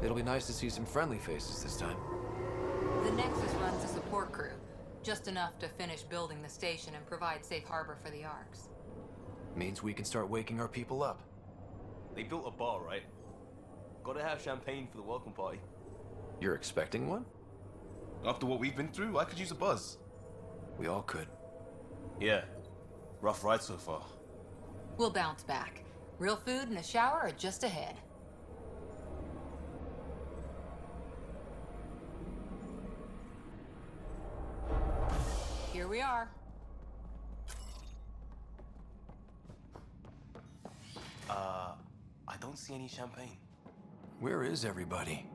It'll be nice to see some friendly faces this time. The Nexus runs a support crew, just enough to finish building the station and provide safe harbor for the Arks. Means we can start waking our people up. They built a bar, right? Gotta have champagne for the welcome party. You're expecting one? After what we've been through, I could use a buzz. We all could. Yeah. Rough ride so far. We'll bounce back. Real food and a shower are just ahead. Here we are. I don't see any champagne. Where is everybody?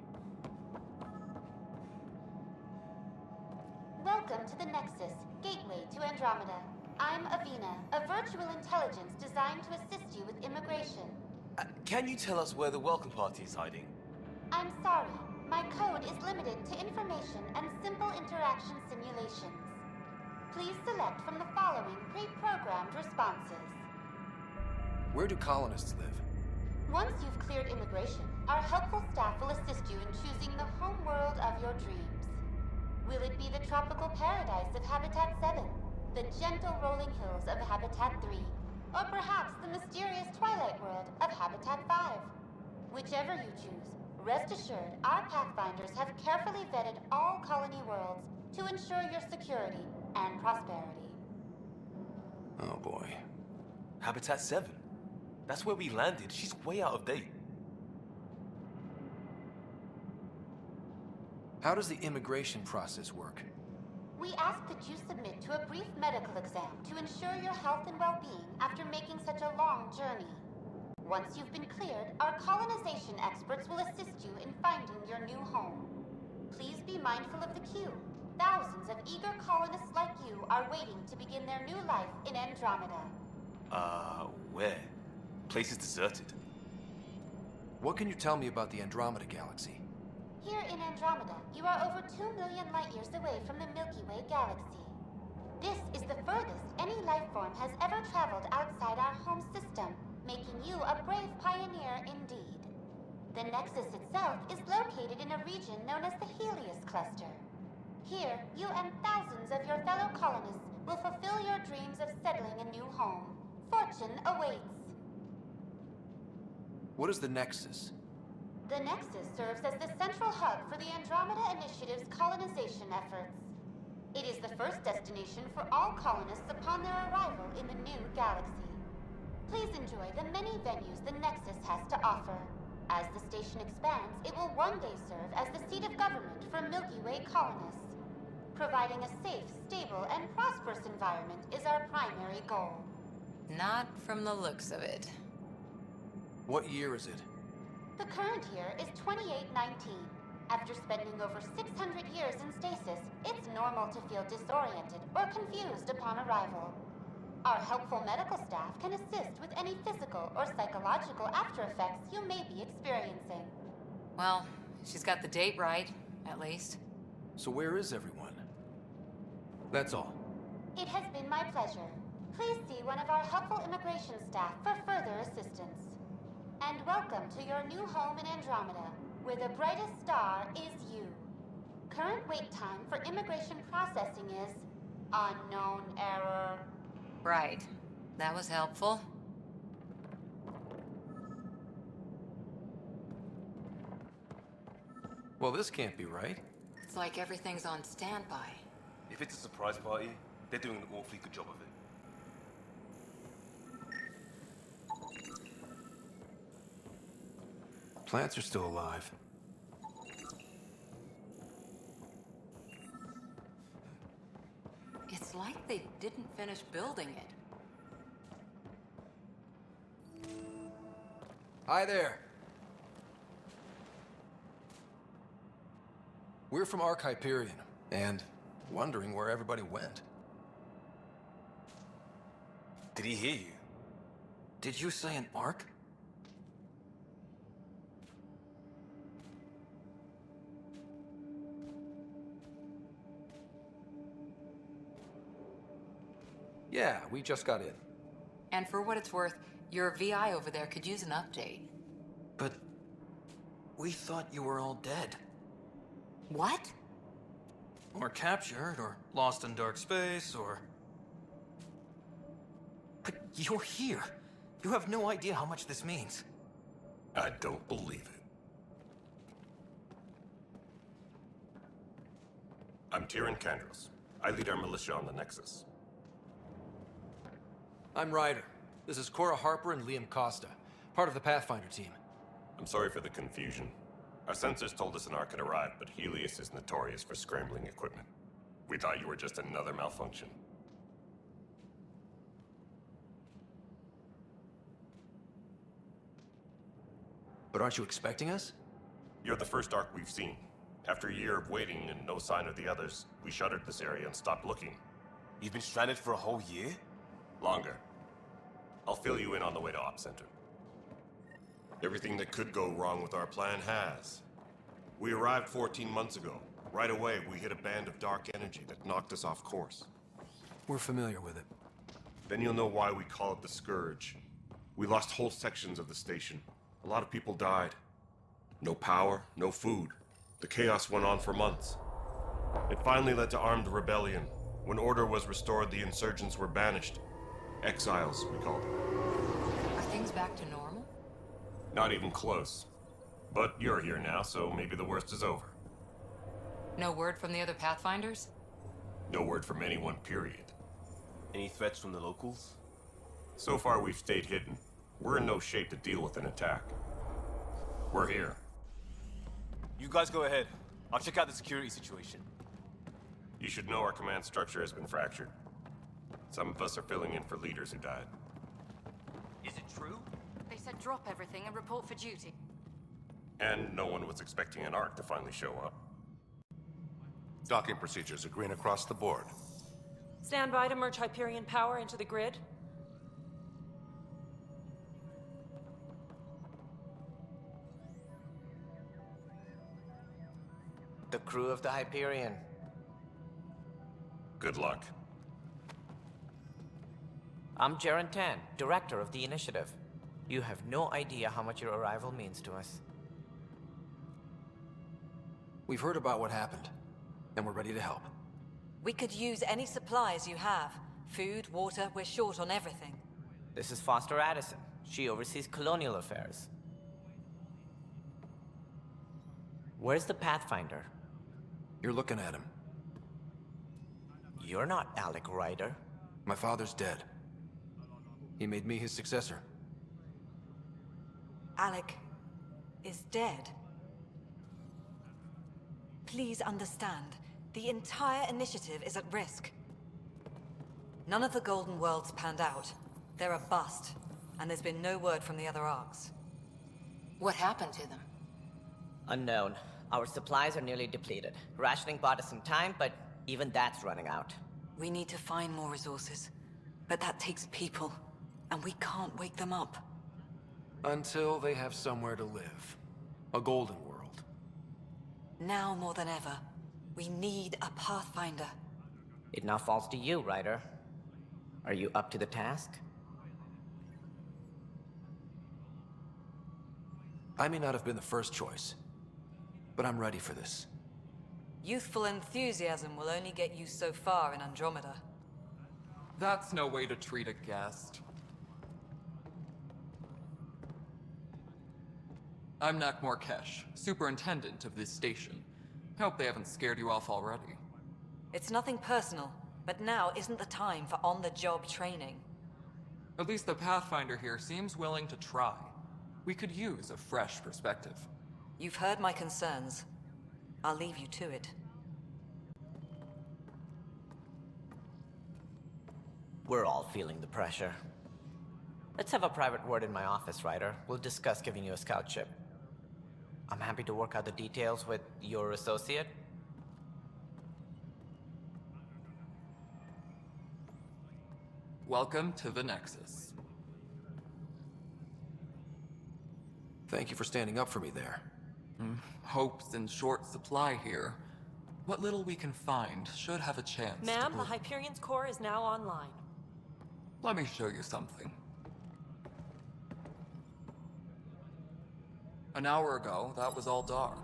Welcome to the Nexus, gateway to Andromeda. I'm Avina, a virtual intelligence designed to assist you with immigration. Can you tell us where the welcome party is hiding? I'm sorry, my code is limited to information and simple interaction simulations. Please select from the following pre-programmed responses. Where do colonists live? Once you've cleared immigration, our helpful staff will assist you in choosing the home world of your dreams. Will it be the tropical paradise of Habitat 7, the gentle rolling hills of Habitat 3, or perhaps the mysterious twilight world of Habitat 5? Whichever you choose, rest assured our Pathfinders have carefully vetted all colony worlds to ensure your security and prosperity. Oh boy. Habitat 7. That's where we landed. She's way out of date. How does the immigration process work? We ask that you submit to a brief medical exam to ensure your health and well-being after making such a long journey. Once you've been cleared, our colonization experts will assist you in finding your new home. Please be mindful of the queue. Thousands of eager colonists like you are waiting to begin their new life in Andromeda. Where? Place is deserted. What can you tell me about the Andromeda galaxy? Here in Andromeda, you are over 2 million light-years away from the Milky Way galaxy. This is the furthest any life form has ever traveled outside our home system, making you a brave pioneer indeed. The Nexus itself is located in a region known as the Helios Cluster. Here, you and thousands of your fellow colonists will fulfill your dreams of settling a new home. Fortune awaits. What is the Nexus? The Nexus serves as the central hub for the Andromeda Initiative's colonization efforts. It is the first destination for all colonists upon their arrival in the new galaxy. Please enjoy the many venues the Nexus has to offer. As the station expands, it will one day serve as the seat of government for Milky Way colonists. Providing a safe, stable, and prosperous environment is our primary goal. Not from the looks of it. What year is it? The current year is 2819. After spending over 600 years in stasis, it's normal to feel disoriented or confused upon arrival. Our helpful medical staff can assist with any physical or psychological after effects you may be experiencing. Well, she's got the date right, at least. So where is everyone? That's all. It has been my pleasure. Please see one of our helpful immigration staff for further assistance. And welcome to your new home in Andromeda, where the brightest star is you. Current wait time for immigration processing is unknown error. Right. That was helpful. Well, this can't be right. It's like everything's on standby. If it's a surprise party, they're doing an awfully good job of it. Plants are still alive. It's like they didn't finish building it. Hi there. We're from Ark Hyperion, and wondering where everybody went. Did he hear you? Did you say an Ark? Yeah, we just got in. And for what it's worth, your VI over there could use an update. But We thought you were all dead. What? Or captured, or lost in dark space, or... But you're here. You have no idea how much this means. I don't believe it. I'm Tyrion Kandros. I lead our militia on the Nexus. I'm Ryder. This is Cora Harper and Liam Costa, part of the Pathfinder team. I'm sorry for the confusion. Our sensors told us an Ark had arrived, but Helios is notorious for scrambling equipment. We thought you were just another malfunction. But aren't you expecting us? You're the first Ark we've seen. After a year of waiting and no sign of the others, we shuttered this area and stopped looking. You've been stranded for a whole year? Longer. I'll fill you in on the way to Op Center. Everything that could go wrong with our plan has. We arrived 14 months ago. Right away, we hit a band of dark energy that knocked us off course. We're familiar with it. Then you'll know why we call it the Scourge. We lost whole sections of the station. A lot of people died. No power, no food. The chaos went on for months. It finally led to armed rebellion. When order was restored, the insurgents were banished. Exiles, we called them. Are things back to normal? Not even close. But you're here now, so maybe the worst is over. No word from the other Pathfinders? No word from anyone, period. Any threats from the locals? So far, we've stayed hidden. We're in no shape to deal with an attack. We're here. You guys go ahead. I'll check out the security situation. You should know our command structure has been fractured. Some of us are filling in for leaders who died. Is it true? They said drop everything and report for duty. And no one was expecting an Ark to finally show up. Docking procedures are green across the board. Stand by to merge Hyperion power into the grid. The crew of the Hyperion. Good luck. I'm Jaren Tan, director of the initiative. You have no idea how much your arrival means to us. We've heard about what happened, and we're ready to help. We could use any supplies you have. Food, water, we're short on everything. This is Foster Addison. She oversees colonial affairs. Where's the Pathfinder? You're looking at him. You're not Alec Ryder. My father's dead. He made me his successor. Alec is dead. Please understand, the entire initiative is at risk. None of the Golden Worlds panned out. They're a bust, and there's been no word from the other arcs. What happened to them? Unknown. Our supplies are nearly depleted. Rationing bought us some time, but even that's running out. We need to find more resources, but that takes people, and we can't wake them up. Until they have somewhere to live. A golden world. Now more than ever, we need a Pathfinder. It now falls to you, Ryder. Are you up to the task? I may not have been the first choice, but I'm ready for this. Youthful enthusiasm will only get you so far in Andromeda. That's no way to treat a guest. I'm Nak Morkesh, superintendent of this station. Hope they haven't scared you off already. It's nothing personal, but now isn't the time for on-the-job training. At least the Pathfinder here seems willing to try. We could use a fresh perspective. You've heard my concerns. I'll leave you to it. We're all feeling the pressure. Let's have a private word in my office, Ryder. We'll discuss giving you a scout ship. I'm happy to work out the details with your associate. Welcome to the Nexus. Thank you for standing up for me there. Hope's in short supply here. What little we can find should have a chance Ma'am, to the Hyperion's core is now online. Let me show you something. An hour ago, that was all dark.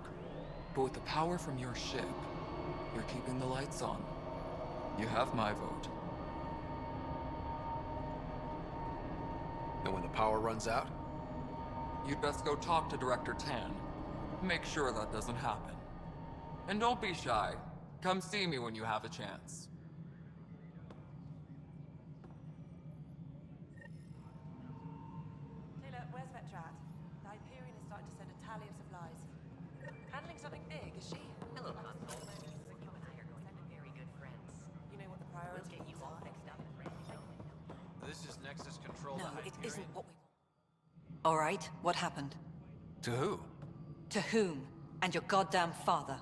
But with the power from your ship, you're keeping the lights on. You have my vote. And when the power runs out? You'd best go talk to Director Tan. Make sure that doesn't happen. And don't be shy. Come see me when you have a chance. Taylor, where's Vetrat? The Hyperion is starting to send a tally of supplies. Handling something big, is she? Hello, Console. You and I are going to be very good friends. You know what the We'll priorities get you all are? fixed up and ready to go. This is Nexus Control. No, the it Hyperion. isn't what we want. All right, what happened? To who? To whom? And your goddamn father.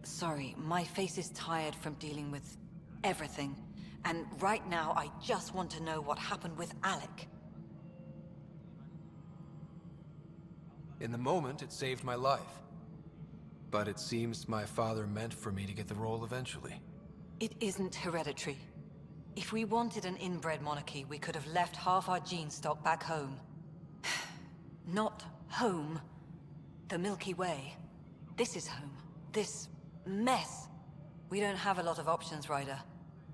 Sorry, my face is tired from dealing with everything. And right now, I just want to know what happened with Alec. In the moment, it saved my life. But it seems my father meant for me to get the role eventually. It isn't hereditary. If we wanted an inbred monarchy, we could have left half our gene stock back home. Not home. The Milky Way. This is home. This mess. We don't have a lot of options, Ryder.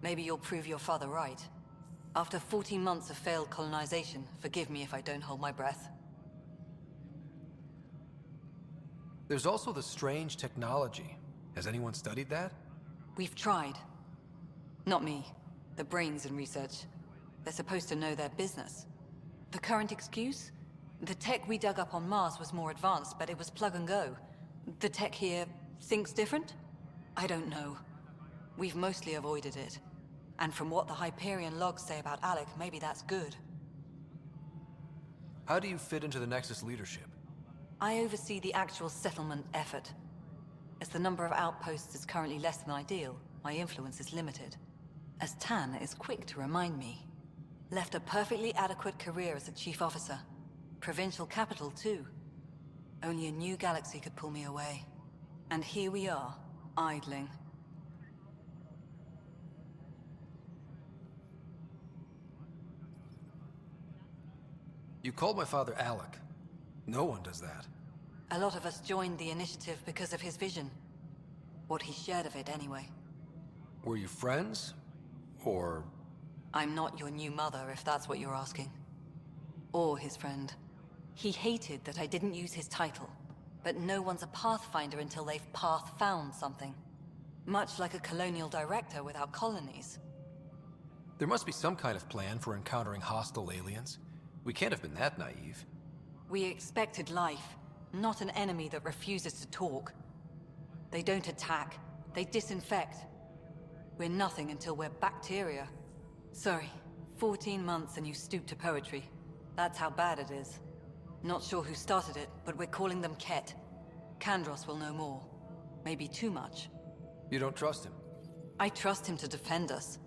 Maybe you'll prove your father right. After 14 months of failed colonization, forgive me if I don't hold my breath. There's also the strange technology. Has anyone studied that? We've tried. Not me. The brains in research. They're supposed to know their business. The current excuse? The tech we dug up on Mars was more advanced, but it was plug and go. The tech here thinks different? I don't know. We've mostly avoided it. And from what the Hyperion logs say about Alec, maybe that's good. How do you fit into the Nexus leadership? I oversee the actual settlement effort. As the number of outposts is currently less than ideal, my influence is limited. As Tan is quick to remind me. Left a perfectly adequate career as a chief officer. Provincial capital, too. Only a new galaxy could pull me away. And here we are, idling. You called my father Alec. No one does that. A lot of us joined the initiative because of his vision. What he shared of it, anyway. Were you friends? Or... I'm not your new mother, if that's what you're asking. Or his friend. He hated that I didn't use his title. But no one's a pathfinder until they've path-found something. Much like a colonial director without colonies. There must be some kind of plan for encountering hostile aliens. We can't have been that naive. We expected life, not an enemy that refuses to talk. They don't attack, they disinfect. We're nothing until we're bacteria. Sorry, 14 months and you stoop to poetry. That's how bad it is. Not sure who started it, but we're calling them Ket. Kandros will know more. Maybe too much. You don't trust him? I trust him to defend us.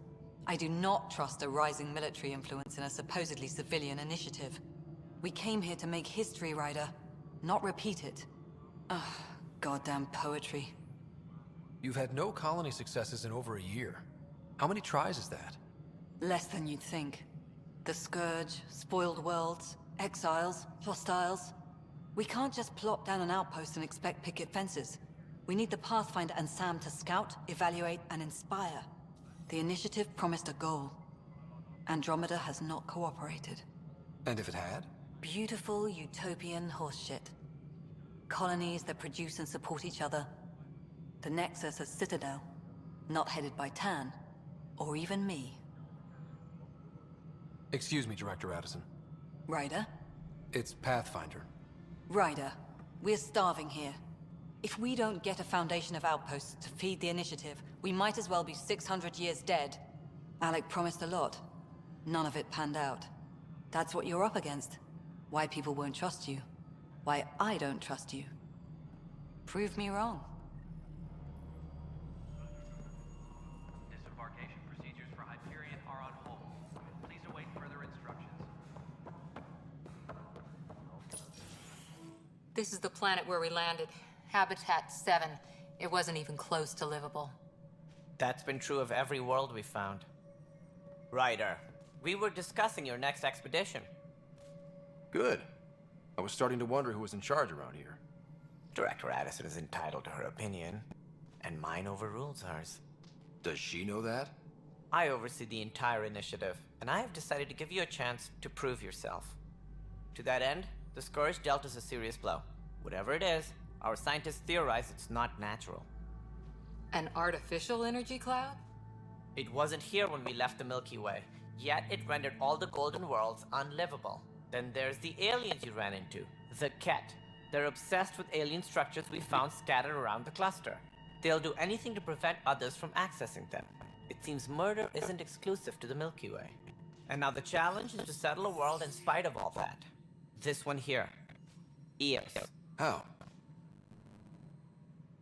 I do not trust a rising military influence in a supposedly civilian initiative. We came here to make history, Ryder, not repeat it. Ugh, goddamn poetry. You've had no colony successes in over a year. How many tries is that? Less than you'd think. The Scourge, spoiled worlds, exiles, hostiles. We can't just plop down an outpost and expect picket fences. We need the Pathfinder and Sam to scout, evaluate, and inspire. The initiative promised a goal. Andromeda has not cooperated. And if it had? Beautiful utopian horseshit. Colonies that produce and support each other. The Nexus as Citadel, not headed by Tan, or even me. Excuse me, Director Addison. Ryder? It's Pathfinder. Ryder, we're starving here. If we don't get a foundation of outposts to feed the initiative, we might as well be 600 years dead. Alec promised a lot. None of it panned out. That's what you're up against. Why people won't trust you. Why I don't trust you. Prove me wrong. Disembarkation procedures for Hyperion are on hold. Please await further instructions. This is the planet where we landed. Habitat 7. It wasn't even close to livable. That's been true of every world we found. Ryder, we were discussing your next expedition. Good. I was starting to wonder who was in charge around here. Director Addison is entitled to her opinion, and mine overrules hers. Does she know that? I oversee the entire initiative, and I have decided to give you a chance to prove yourself. To that end, the Scourge dealt us a serious blow. Whatever it is, our scientists theorize it's not natural. An artificial energy cloud? It wasn't here when we left the Milky Way, yet it rendered all the Golden Worlds unlivable. Then there's the aliens you ran into, the Ket. They're obsessed with alien structures we found scattered around the cluster. They'll do anything to prevent others from accessing them. It seems murder isn't exclusive to the Milky Way. And now the challenge is to settle a world in spite of all that. This one here. Eos. How?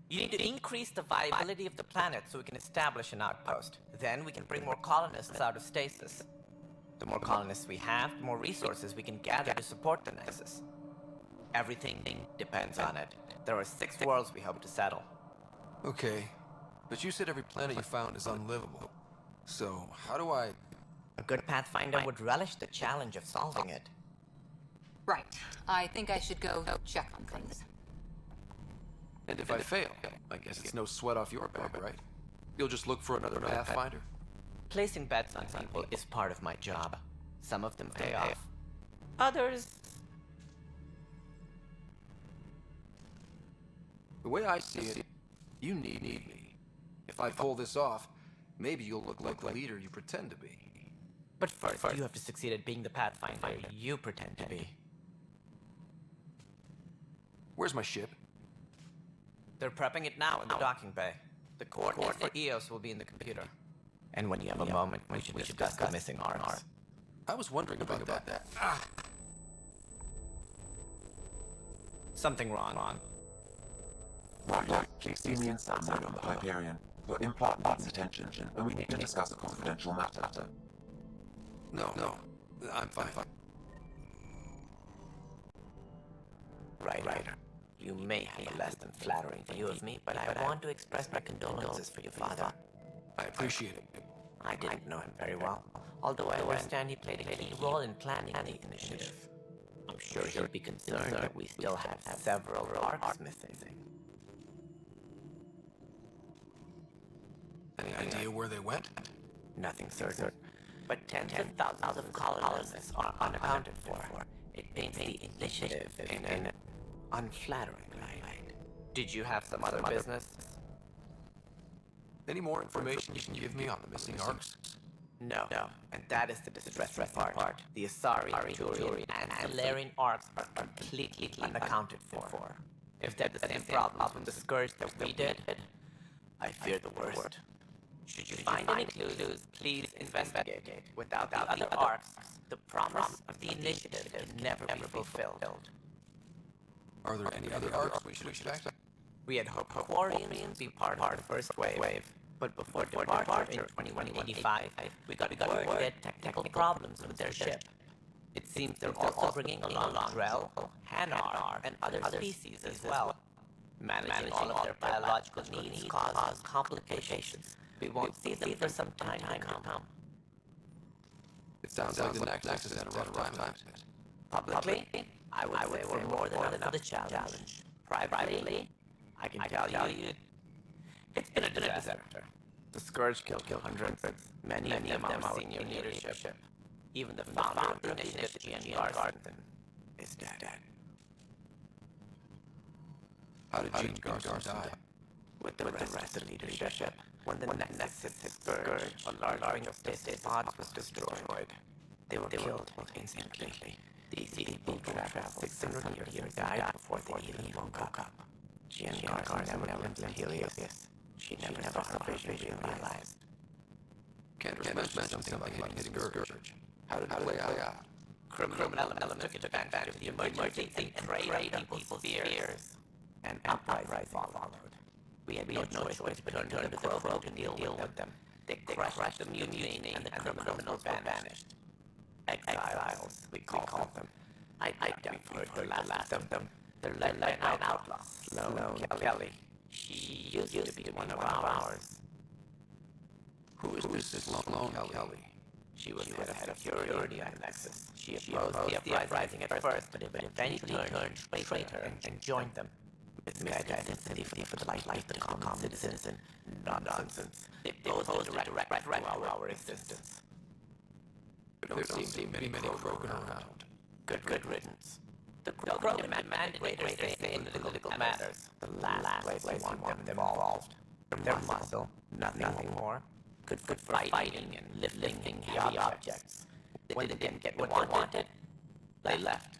You need to increase the viability of the planet so we can establish an outpost. Then we can bring more colonists out of stasis. The more colonists we have, the more resources we can gather to support the Nexus. Everything depends on it. There are 6 worlds we hope to settle. Okay, but you said every planet you found is unlivable. So, how do I... A good Pathfinder would relish the challenge of solving it. Right. I think I should go check on things. And if I fail, I guess it's no sweat off your back, right? You'll just look for another Pathfinder? Placing bets on people is part of my job. Some of them pay off. Others... The way I see it, you need me. If I pull this off, maybe you'll look like the leader you pretend to be. But first, you have to succeed at being the Pathfinder you pretend to be. Where's my ship? They're prepping it now in the docking bay. The coordinates for Eos will be in the computer. And when you have a moment, we should discuss the missing arms. I was wondering about that. Something wrong. Roger, please see me in Sam mode on the Hyperion. Your implant needs attention, and we need to discuss a confidential matter. No, I'm fine. Right. You may have a less than flattering view of me, but I want to express my condolences for your father. I appreciate it. I didn't know him very well, although I understand he played a key role in planning the initiative. I'm sure he'll be concerned that we still have several arcs missing. Any idea where they went? Nothing certain, but tens of thousands of colonists are unaccounted for. It paints the initiative in an unflattering light. Did you have some other business? Any more information you can give me on the missing arcs? No, and that is the distressing part. The Asari, Turian, and Salarian arcs are completely unaccounted for. If they're the same problems with the Scourge that we did, I fear the worst. Should you find any clues, please investigate. Without the other arcs, the promise of the initiative can never be fulfilled. Are there any other arcs we should expect? We had hoped Quarians would be part of the first wave, but before departure in 2185, we got word they had technical problems with their ship. It seems they're also bringing along Drell, Hanar, and other species as well. Managing all of their biological needs causes complications. We won't see them for some time to come. It sounds like the Nexus is at a rough time. Publicly, I would say we're more than up for the challenge. Privately, I can tell you, it's been a disaster. The Scourge killed hundreds. Many of them our senior leadership. Even the founder of the initiative, Gian Garson, is dead. How did Gene Garson die? With the rest of the leadership. When the Nexus Scourge, a large ring of stasis pods was destroyed. They were killed instantly. These people traveled 600 years and died before they even woke up. Gian Garson never glimpsed Helios. She never saw her vision realized. Kendrick mentioned something about hitting the Scourge. How did it play out? Criminal elements took advantage of the emergency and preyed on people's fears. An uprising followed. We had no choice but to turn to the Crow to deal with them. They crushed the mutiny and the criminals vanished. Exiles, we call them. I doubt you've heard the last of them. They're led by an outlaw, Sloane Kelly. She used to be one of ours. Who is this Sloane Kelly? She was head of security on Nexus. She opposed the uprising at first, but eventually turned traitor and joined them. Misguided sympathy for the life the common citizen. Nonsense. They posed a direct threat to our existence. There don't seem many Krogan around. Good riddance. The Krogan demanded greater say in political matters. The last place we want them involved. Their muscle, nothing more. Good for fighting and lifting heavy objects. When they didn't get what they wanted, they left.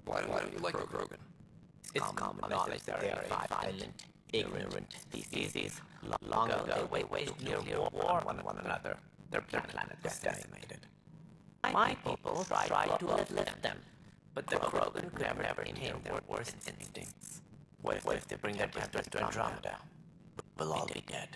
Why don't you like the Krogan? It's common knowledge that they are a violent, ignorant species. Long ago, they waged nuclear war on one another. Their planet was decimated. My people tried to uplift them, but the Krogan could never tame their worst instincts. What if they bring their death to Andromeda? We'll all be dead.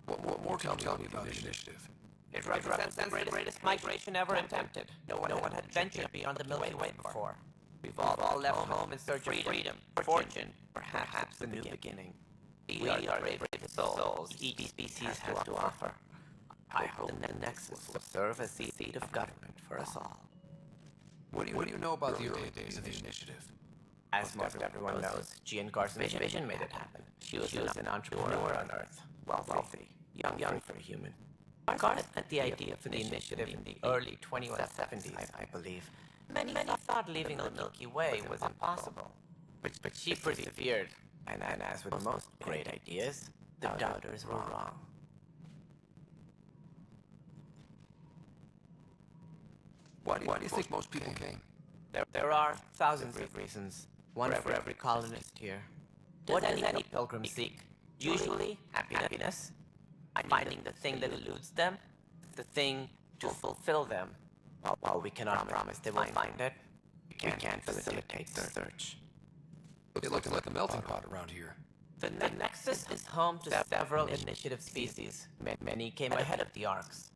What more can you tell me about the initiative? It represents the greatest migration ever attempted. No one had ventured beyond the Milky Way before. We've all left home in search of freedom, fortune, perhaps a new beginning. We are the bravest souls each species has to offer. I hope the Nexus will serve as the seat of government for us all. What do you know about the early days of the initiative? As most everyone knows, Jean Garson's vision made it happen. She was an entrepreneur on Earth, wealthy, young for a human. Garson had the idea for the initiative in the early 2170s, I believe. Many thought leaving the Milky Way was impossible. But she persevered, and as with most great ideas, the doubters were wrong. Why do you think most people came? There are thousands of reasons, one for every colonist here. What does any pilgrim seek? Usually, happiness, finding the thing that eludes them, the thing to fulfill them. While we cannot promise they will find it, we can't facilitate the search. Looks like a melting pot around here. The Nexus is home to several initiative species. Many came ahead of the Arcs.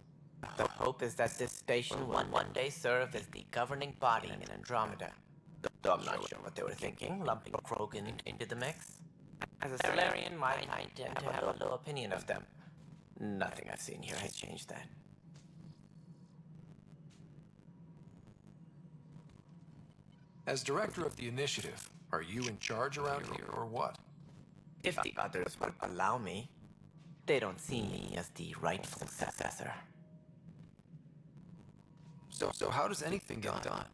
The hope is that this station will one day serve as the governing body in Andromeda. Though I'm not sure what they were thinking, lumping Krogan into the mix. As a Solarian, I tend to have a low opinion of them. Nothing I've seen here has changed that. As director of the initiative, are you in charge around here, or what? If the others would allow me, they don't see me as the rightful successor. So how does anything get done?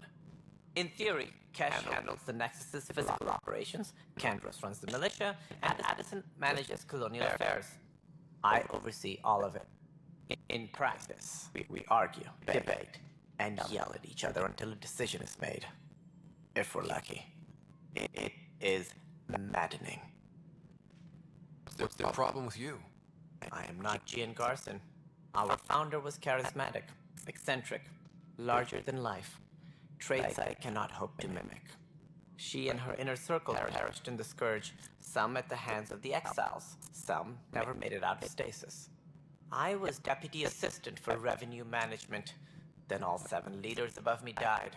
In theory, Kesh handles the Nexus's physical operations, Kandros runs the militia, and Addison manages colonial affairs. I oversee all of it. In practice, we argue, debate, and yell at each other until a decision is made. If we're lucky. It is maddening. What's the problem with you? I am not Jean Garson. Our founder was charismatic, eccentric, larger than life. Traits I cannot hope to mimic. She and her inner circle perished in the Scourge, some at the hands of the Exiles, some never made it out of stasis. I was deputy assistant for revenue management. Then all 7 leaders above me died.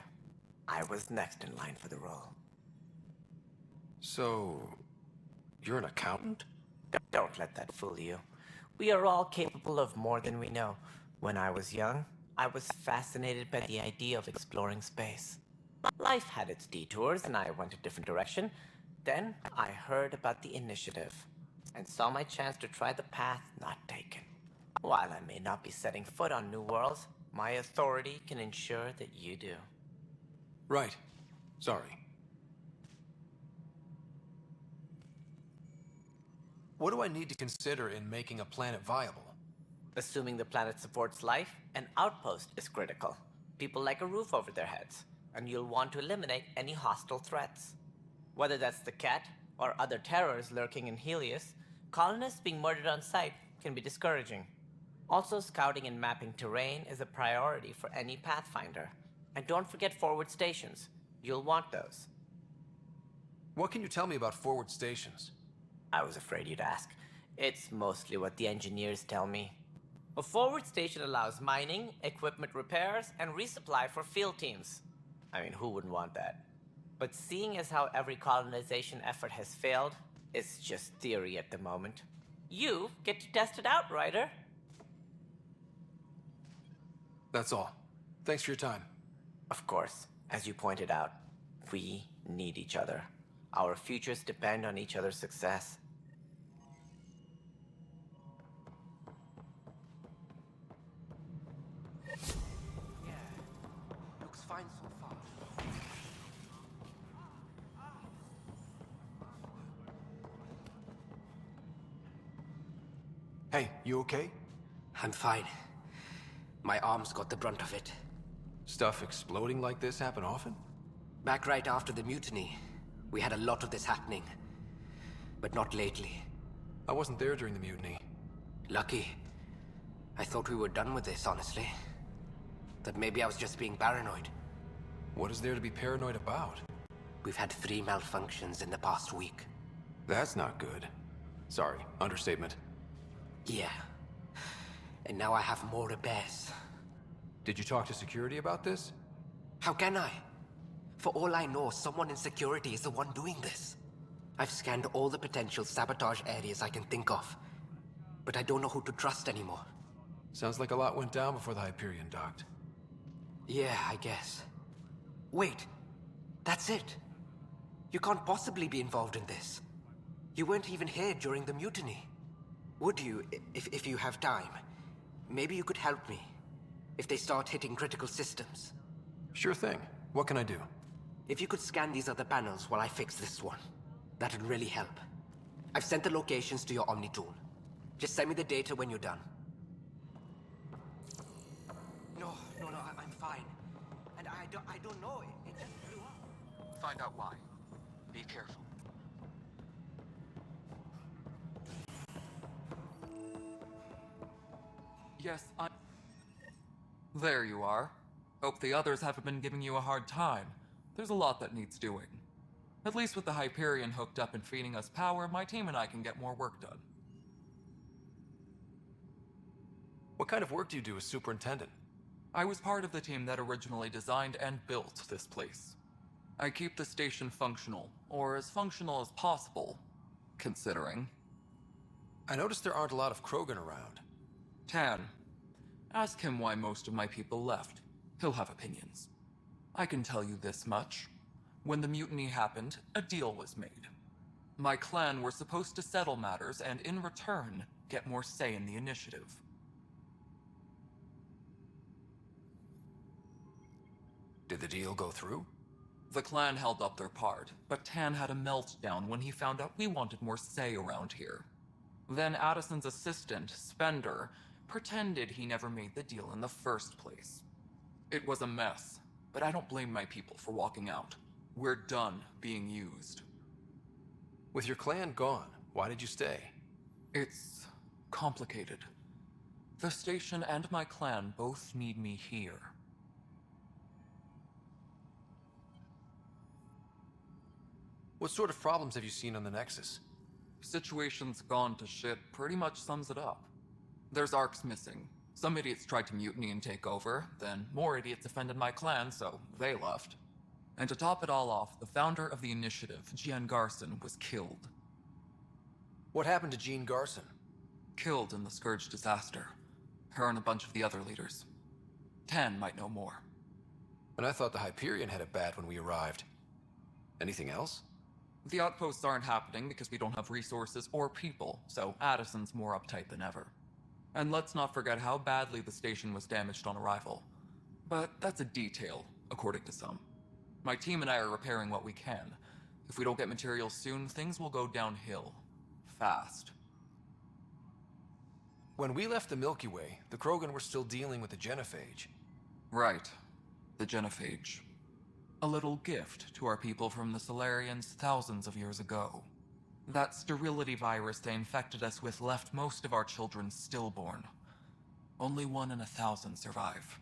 I was next in line for the role. So, you're an accountant? Don't let that fool you. We are all capable of more than we know. When I was young, I was fascinated by the idea of exploring space. Life had its detours, and I went a different direction. Then I heard about the initiative, and saw my chance to try the path not taken. While I may not be setting foot on new worlds, my authority can ensure that you do. Right. Sorry. What do I need to consider in making a planet viable? Assuming the planet supports life, an outpost is critical. People like a roof over their heads, and you'll want to eliminate any hostile threats. Whether that's the cat or other terrors lurking in Helios, colonists being murdered on sight can be discouraging. Also, scouting and mapping terrain is a priority for any Pathfinder. And don't forget forward stations. You'll want those. What can you tell me about forward stations? I was afraid you'd ask. It's mostly what the engineers tell me. A forward station allows mining, equipment repairs, and resupply for field teams. I mean, who wouldn't want that? But seeing as how every colonization effort has failed, it's just theory at the moment. You get to test it out, Ryder. That's all. Thanks for your time. Of course, as you pointed out, we need each other. Our futures depend on each other's success. Yeah, looks fine so far. Hey, you okay? I'm fine. My arms got the brunt of it. Stuff exploding like this happen often? Back right after the mutiny, we had a lot of this happening. But not lately. I wasn't there during the mutiny. Lucky. I thought we were done with this, honestly. That maybe I was just being paranoid. What is there to be paranoid about? We've had 3 malfunctions in the past week. That's not good. Sorry, understatement. Yeah. And now I have more repairs. Did you talk to security about this? How can I? For all I know, someone in security is the one doing this. I've scanned all the potential sabotage areas I can think of. But I don't know who to trust anymore. Sounds like a lot went down before the Hyperion docked. Yeah, I guess. Wait. That's it. You can't possibly be involved in this. You weren't even here during the mutiny. Would you, if you have time? Maybe you could help me. If they start hitting critical systems. Sure thing. What can I do? If you could scan these other panels while I fix this one, that'd really help. I've sent the locations to your Omni tool. Just send me the data when you're done. No, I'm fine. And I don't know. It just blew up. Find out why. Be careful. Yes, There you are. Hope the others haven't been giving you a hard time. There's a lot that needs doing. At least with the Hyperion hooked up and feeding us power, my team and I can get more work done. What kind of work do you do as superintendent? I was part of the team that originally designed and built this place. I keep the station functional, or as functional as possible, considering. I noticed there aren't a lot of Krogan around. Tan. Ask him why most of my people left. He'll have opinions. I can tell you this much. When the mutiny happened, a deal was made. My clan were supposed to settle matters and, in return, get more say in the initiative. Did the deal go through? The clan held up their part, but Tan had a meltdown when he found out we wanted more say around here. Then Addison's assistant, Spender, pretended he never made the deal in the first place. It was a mess, but I don't blame my people for walking out. We're done being used. With your clan gone, why did you stay? It's complicated. The station and my clan both need me here. What sort of problems have you seen on the Nexus? Situation's gone to shit pretty much sums it up. There's arcs missing. Some idiots tried to mutiny and take over, then more idiots offended my clan, so they left. And to top it all off, the founder of the initiative, Jean Garson, was killed. What happened to Jean Garson? Killed in the Scourge disaster. Her and a bunch of the other leaders. Tan might know more. And I thought the Hyperion had it bad when we arrived. Anything else? The outposts aren't happening because we don't have resources or people, so Addison's more uptight than ever. And let's not forget how badly the station was damaged on arrival. But that's a detail, according to some. My team and I are repairing what we can. If we don't get materials soon, things will go downhill. Fast. When we left the Milky Way, the Krogan were still dealing with the genophage. Right. The genophage. A little gift to our people from the Solarians thousands of years ago. That sterility virus they infected us with left most of our children stillborn. Only 1 in 1,000 survive.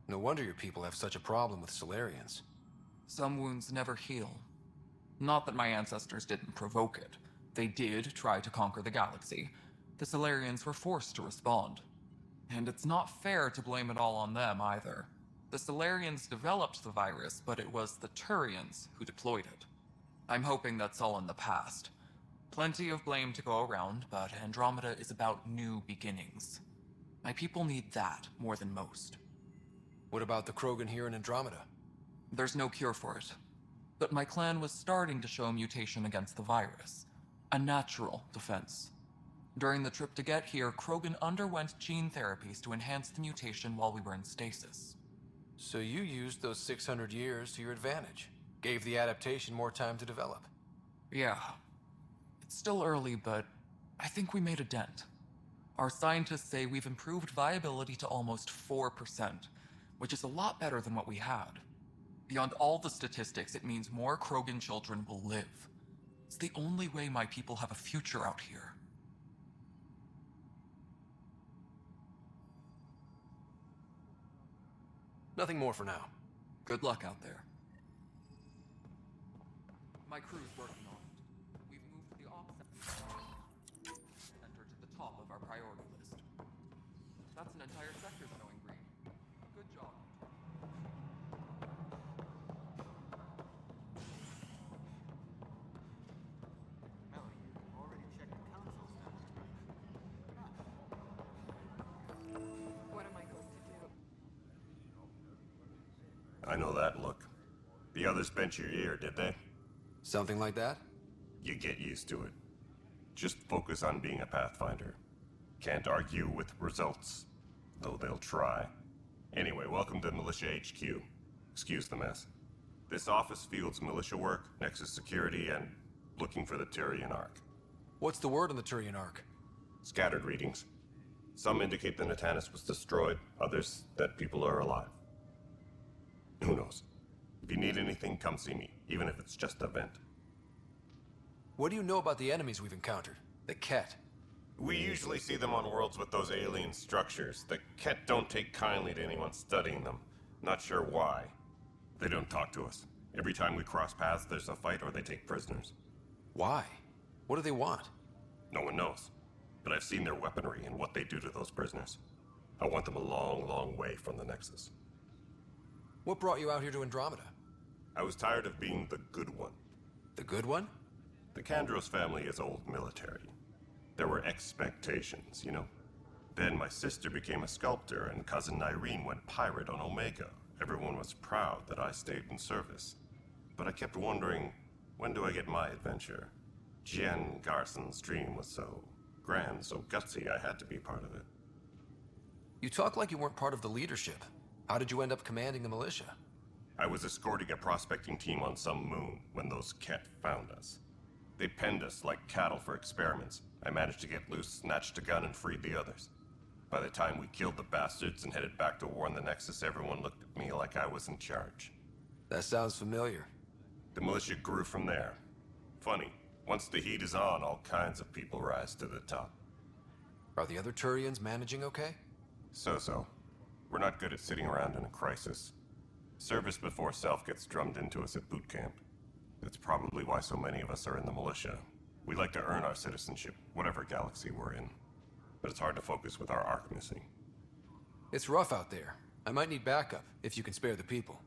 No wonder your people have such a problem with Solarians. Some wounds never heal. Not that my ancestors didn't provoke it. They did try to conquer the galaxy. The Solarians were forced to respond. And it's not fair to blame it all on them either. The Solarians developed the virus, but it was the Turians who deployed it. I'm hoping that's all in the past. Plenty of blame to go around, but Andromeda is about new beginnings. My people need that more than most. What about the Krogan here in Andromeda? There's no cure for it. But my clan was starting to show a mutation against the virus. A natural defense. During the trip to get here, Krogan underwent gene therapies to enhance the mutation while we were in stasis. So you used those 600 years to your advantage. Gave the adaptation more time to develop. Yeah. It's still early, but I think we made a dent. Our scientists say we've improved viability to almost 4%, which is a lot better than what we had. Beyond all the statistics, it means more Krogan children will live. It's the only way my people have a future out here. Nothing more for now. Good luck out there. My crew's working on it. We've moved the opposite center to the top of our priority list. That's an entire sector showing green. Good job. What am I going to do? I know that look. The others bent your ear, did they? Something like that? You get used to it. Just focus on being a Pathfinder. Can't argue with results, though they'll try. Anyway, welcome to Militia HQ. Excuse the mess. This office fields militia work, Nexus security, and looking for the Turian Ark. What's the word on the Turian Ark? Scattered readings. Some indicate the Natanus was destroyed, others that people are alive. Who knows? If you need anything, come see me, even if it's just a vent. What do you know about the enemies we've encountered? The Ket? We usually see them on worlds with those alien structures. The Ket don't take kindly to anyone studying them. Not sure why. They don't talk to us. Every time we cross paths, there's a fight or they take prisoners. Why? What do they want? No one knows. But I've seen their weaponry and what they do to those prisoners. I want them a long, long way from the Nexus. What brought you out here to Andromeda? I was tired of being the good one. The good one? The Kandros family is old military. There were expectations, you know? Then my sister became a sculptor and cousin Irene went pirate on Omega. Everyone was proud that I stayed in service. But I kept wondering, when do I get my adventure? Jen Garson's dream was so grand, so gutsy, I had to be part of it. You talk like you weren't part of the leadership. How did you end up commanding the militia? I was escorting a prospecting team on some moon when those Ket found us. They penned us like cattle for experiments. I managed to get loose, snatched a gun, and freed the others. By the time we killed the bastards and headed back to warn the Nexus, everyone looked at me like I was in charge. That sounds familiar. The militia grew from there. Funny, once the heat is on, all kinds of people rise to the top. Are the other Turians managing okay? So-so. We're not good at sitting around in a crisis. Service before self gets drummed into us at boot camp. That's probably why so many of us are in the militia. We like to earn our citizenship, whatever galaxy we're in. But it's hard to focus with our arc missing. It's rough out there. I might need backup, if you can spare the people.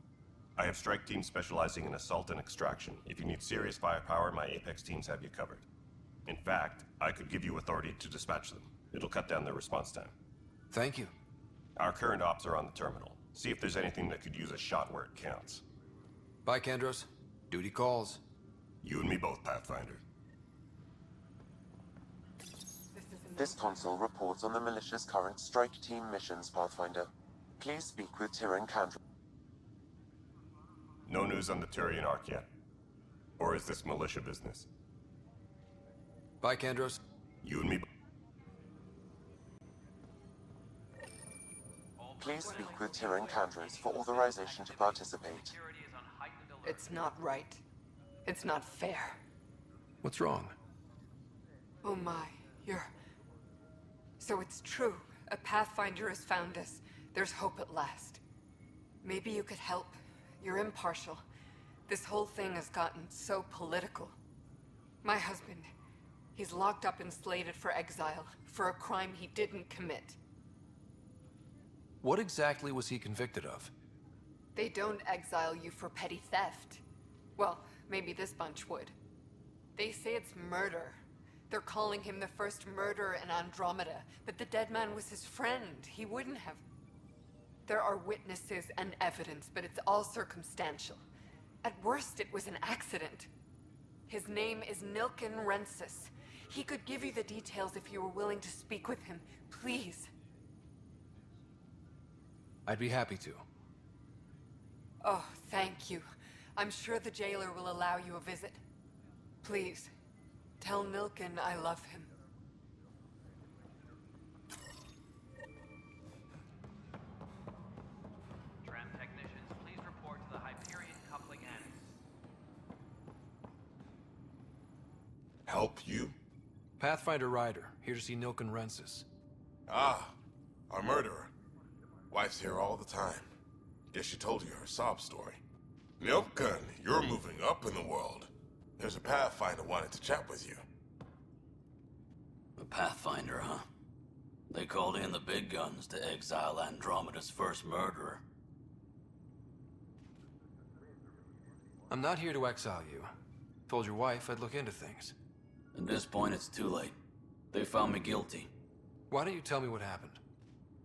I have strike teams specializing in assault and extraction. If you need serious firepower, my Apex teams have you covered. In fact, I could give you authority to dispatch them. It'll cut down their response time. Thank you. Our current ops are on the terminal. See if there's anything that could use a shot where it counts. Bye, Kandros. Duty calls. You and me both, Pathfinder. This console reports on the militia's current strike team missions, Pathfinder. Please speak with Tyrion Kandros. No news on the Turian Ark yet. Or is this militia business? Bye, Kandros. You and me. Please speak with Tyrion Kandros for authorization to participate. It's not right. It's not fair. What's wrong? Oh my, you're... So it's true. A Pathfinder has found us. There's hope at last. Maybe you could help. You're impartial. This whole thing has gotten so political. My husband, he's locked up and slated for exile for a crime he didn't commit. What exactly was he convicted of? They don't exile you for petty theft. Well, maybe this bunch would. They say it's murder, They're calling him the first murderer in Andromeda, but the dead man was his friend. He wouldn't have... There are witnesses and evidence, but it's all circumstantial. At worst, it was an accident. His name is Nilken Rensis. He could give you the details if you were willing to speak with him. Please. I'd be happy to. Oh, thank you. I'm sure the jailer will allow you a visit. Please, tell Nilken I love him. Tram technicians, please report to the Hyperion coupling ends. Help you? Pathfinder Ryder, here to see Nilken Rensis. Ah, our murderer. Wife's here all the time. Guess she told you her sob story. Nilken, you're moving up in the world. There's a Pathfinder wanted to chat with you. A Pathfinder, huh? They called in the big guns to exile Andromeda's first murderer. I'm not here to exile you. Told your wife I'd look into things. At this point, it's too late. They found me guilty. Why don't you tell me what happened?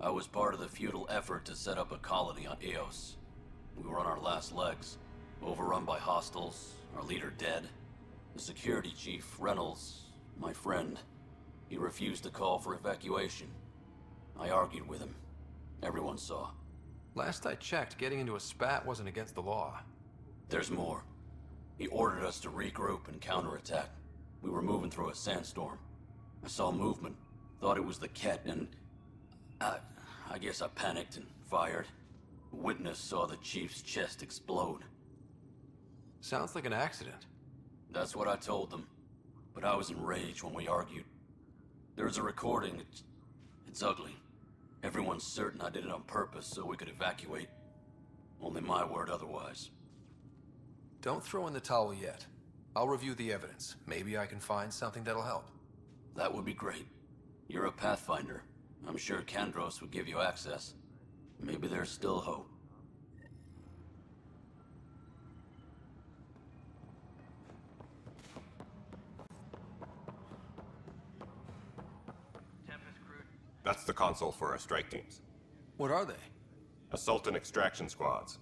I was part of the futile effort to set up a colony on Eos. We were on our last legs, overrun by hostiles, our leader dead. The security chief, Reynolds, my friend, he refused to call for evacuation. I argued with him. Everyone saw. Last I checked, getting into a spat wasn't against the law. There's more. He ordered us to regroup and counterattack. We were moving through a sandstorm. I saw movement, thought it was the Ket, and I guess I panicked and fired. A witness saw the chief's chest explode. Sounds like an accident. That's what I told them, but I was enraged when we argued. There's a recording. It's ugly. Everyone's certain I did it on purpose so we could evacuate. Only my word otherwise. Don't throw in the towel yet. I'll review the evidence. Maybe I can find something that'll help. That would be great. You're a Pathfinder. I'm sure Kandros would give you access. Maybe there's still hope. Tempest crew. That's the console for our strike teams. What are they? Assault and extraction squads.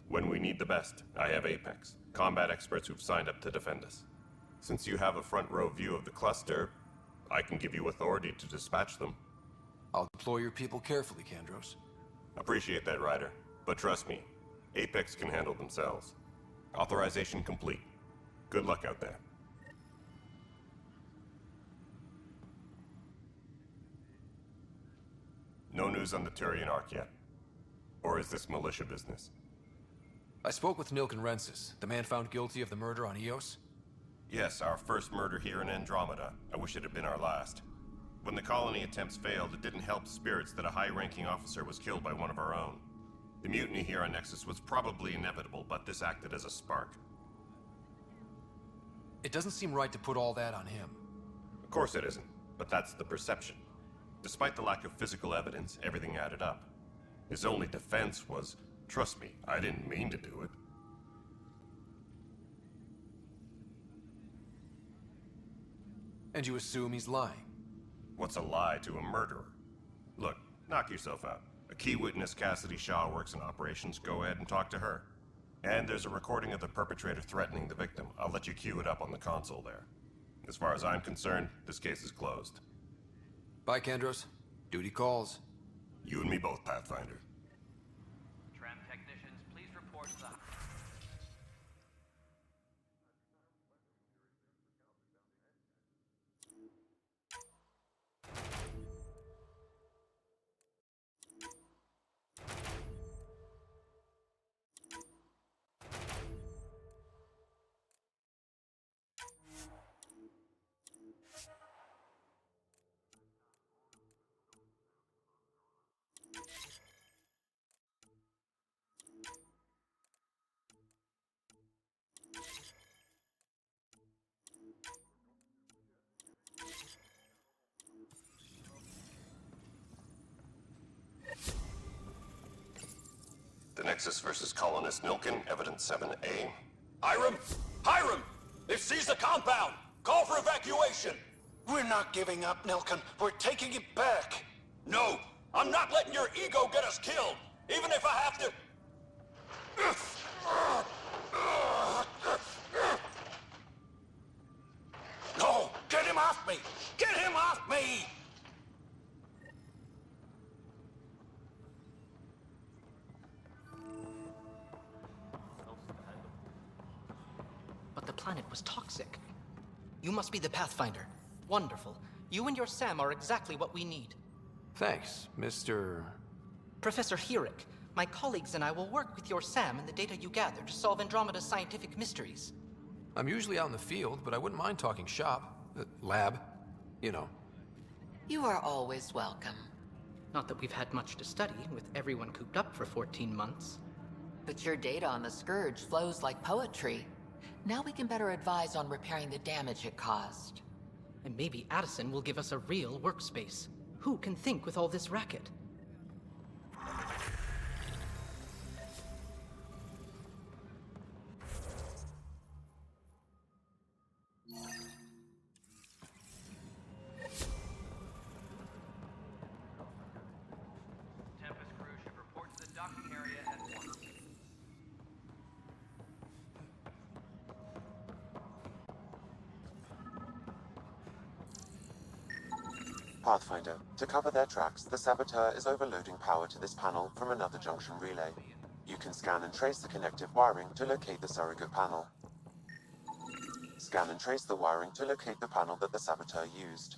When we need the best, I have Apex, combat experts who've signed up to defend us. Since you have a front row view of the cluster, I can give you authority to dispatch them. I'll deploy your people carefully, Kandros. Appreciate that, Ryder. But trust me, Apex can handle themselves. Authorization complete. Good luck out there. No news on the Turian Ark yet? Or is this militia business? I spoke with Nilken Rensis, the man found guilty of the murder on Eos. Yes, our first murder here in Andromeda. I wish it had been our last. When the colony attempts failed, it didn't help spirits that a high-ranking officer was killed by one of our own. The mutiny here on Nexus was probably inevitable, but this acted as a spark. It doesn't seem right to put all that on him. Of course it isn't, but that's the perception. Despite the lack of physical evidence, everything added up. His only defense was, trust me, I didn't mean to do it. And you assume he's lying? What's a lie to a murderer? Look, knock yourself out. A key witness, Cassidy Shaw, works in operations. Go ahead and talk to her. And there's a recording of the perpetrator threatening the victim. I'll let you cue it up on the console there. As far as I'm concerned, this case is closed. Bye, Kandros. Duty calls. You and me both, Pathfinder. Tram technicians, please report to the... The Nexus versus colonist Nilken, evidence 7A. Hiram! Hiram! They've seized the compound! Call for evacuation! We're not giving up, Nilken. We're taking it back. No! I'm not letting your ego get us killed! Even if I have to... No! Get him off me! Get him off me! But the planet was toxic. You must be the Pathfinder. Wonderful. You and your Sam are exactly what we need. Thanks, Mr. Professor Herrick, my colleagues and I will work with your Sam and the data you gather to solve Andromeda's scientific mysteries. I'm usually out in the field, but I wouldn't mind talking shop. Lab. You know. You are always welcome. Not that we've had much to study, with everyone cooped up for 14 months. But your data on the Scourge flows like poetry. Now we can better advise on repairing the damage it caused. And maybe Addison will give us a real workspace. Who can think with all this racket? Tempest crew should report to the docking area at once. Pathfinder, to cover their tracks, the Saboteur is overloading power to this panel from another junction relay. You can scan and trace the connective wiring to locate the surrogate panel. Scan and trace the wiring to locate the panel that the Saboteur used.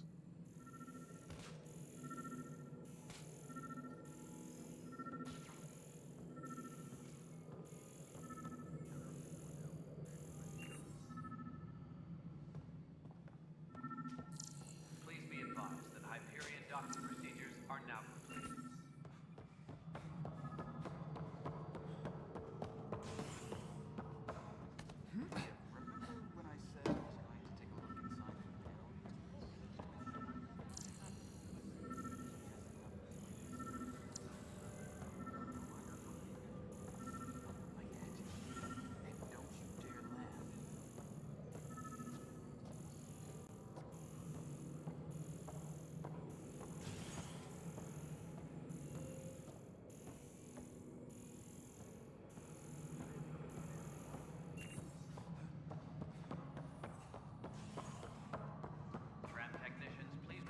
Please be advised that Hyperion docking procedures are now complete. Remember when I said I was going to take a look inside the panel? And don't you dare laugh. Tram technicians, please.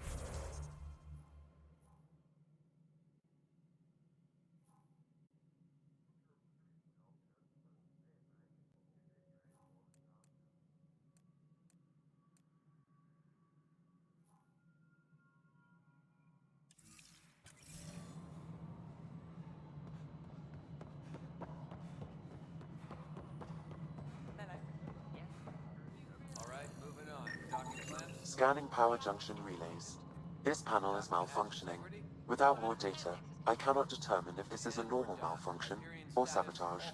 Alright, moving on. Docking clamps. Scanning power junction relays. This panel is malfunctioning. Without more data, I cannot determine if this is a normal malfunction or sabotage.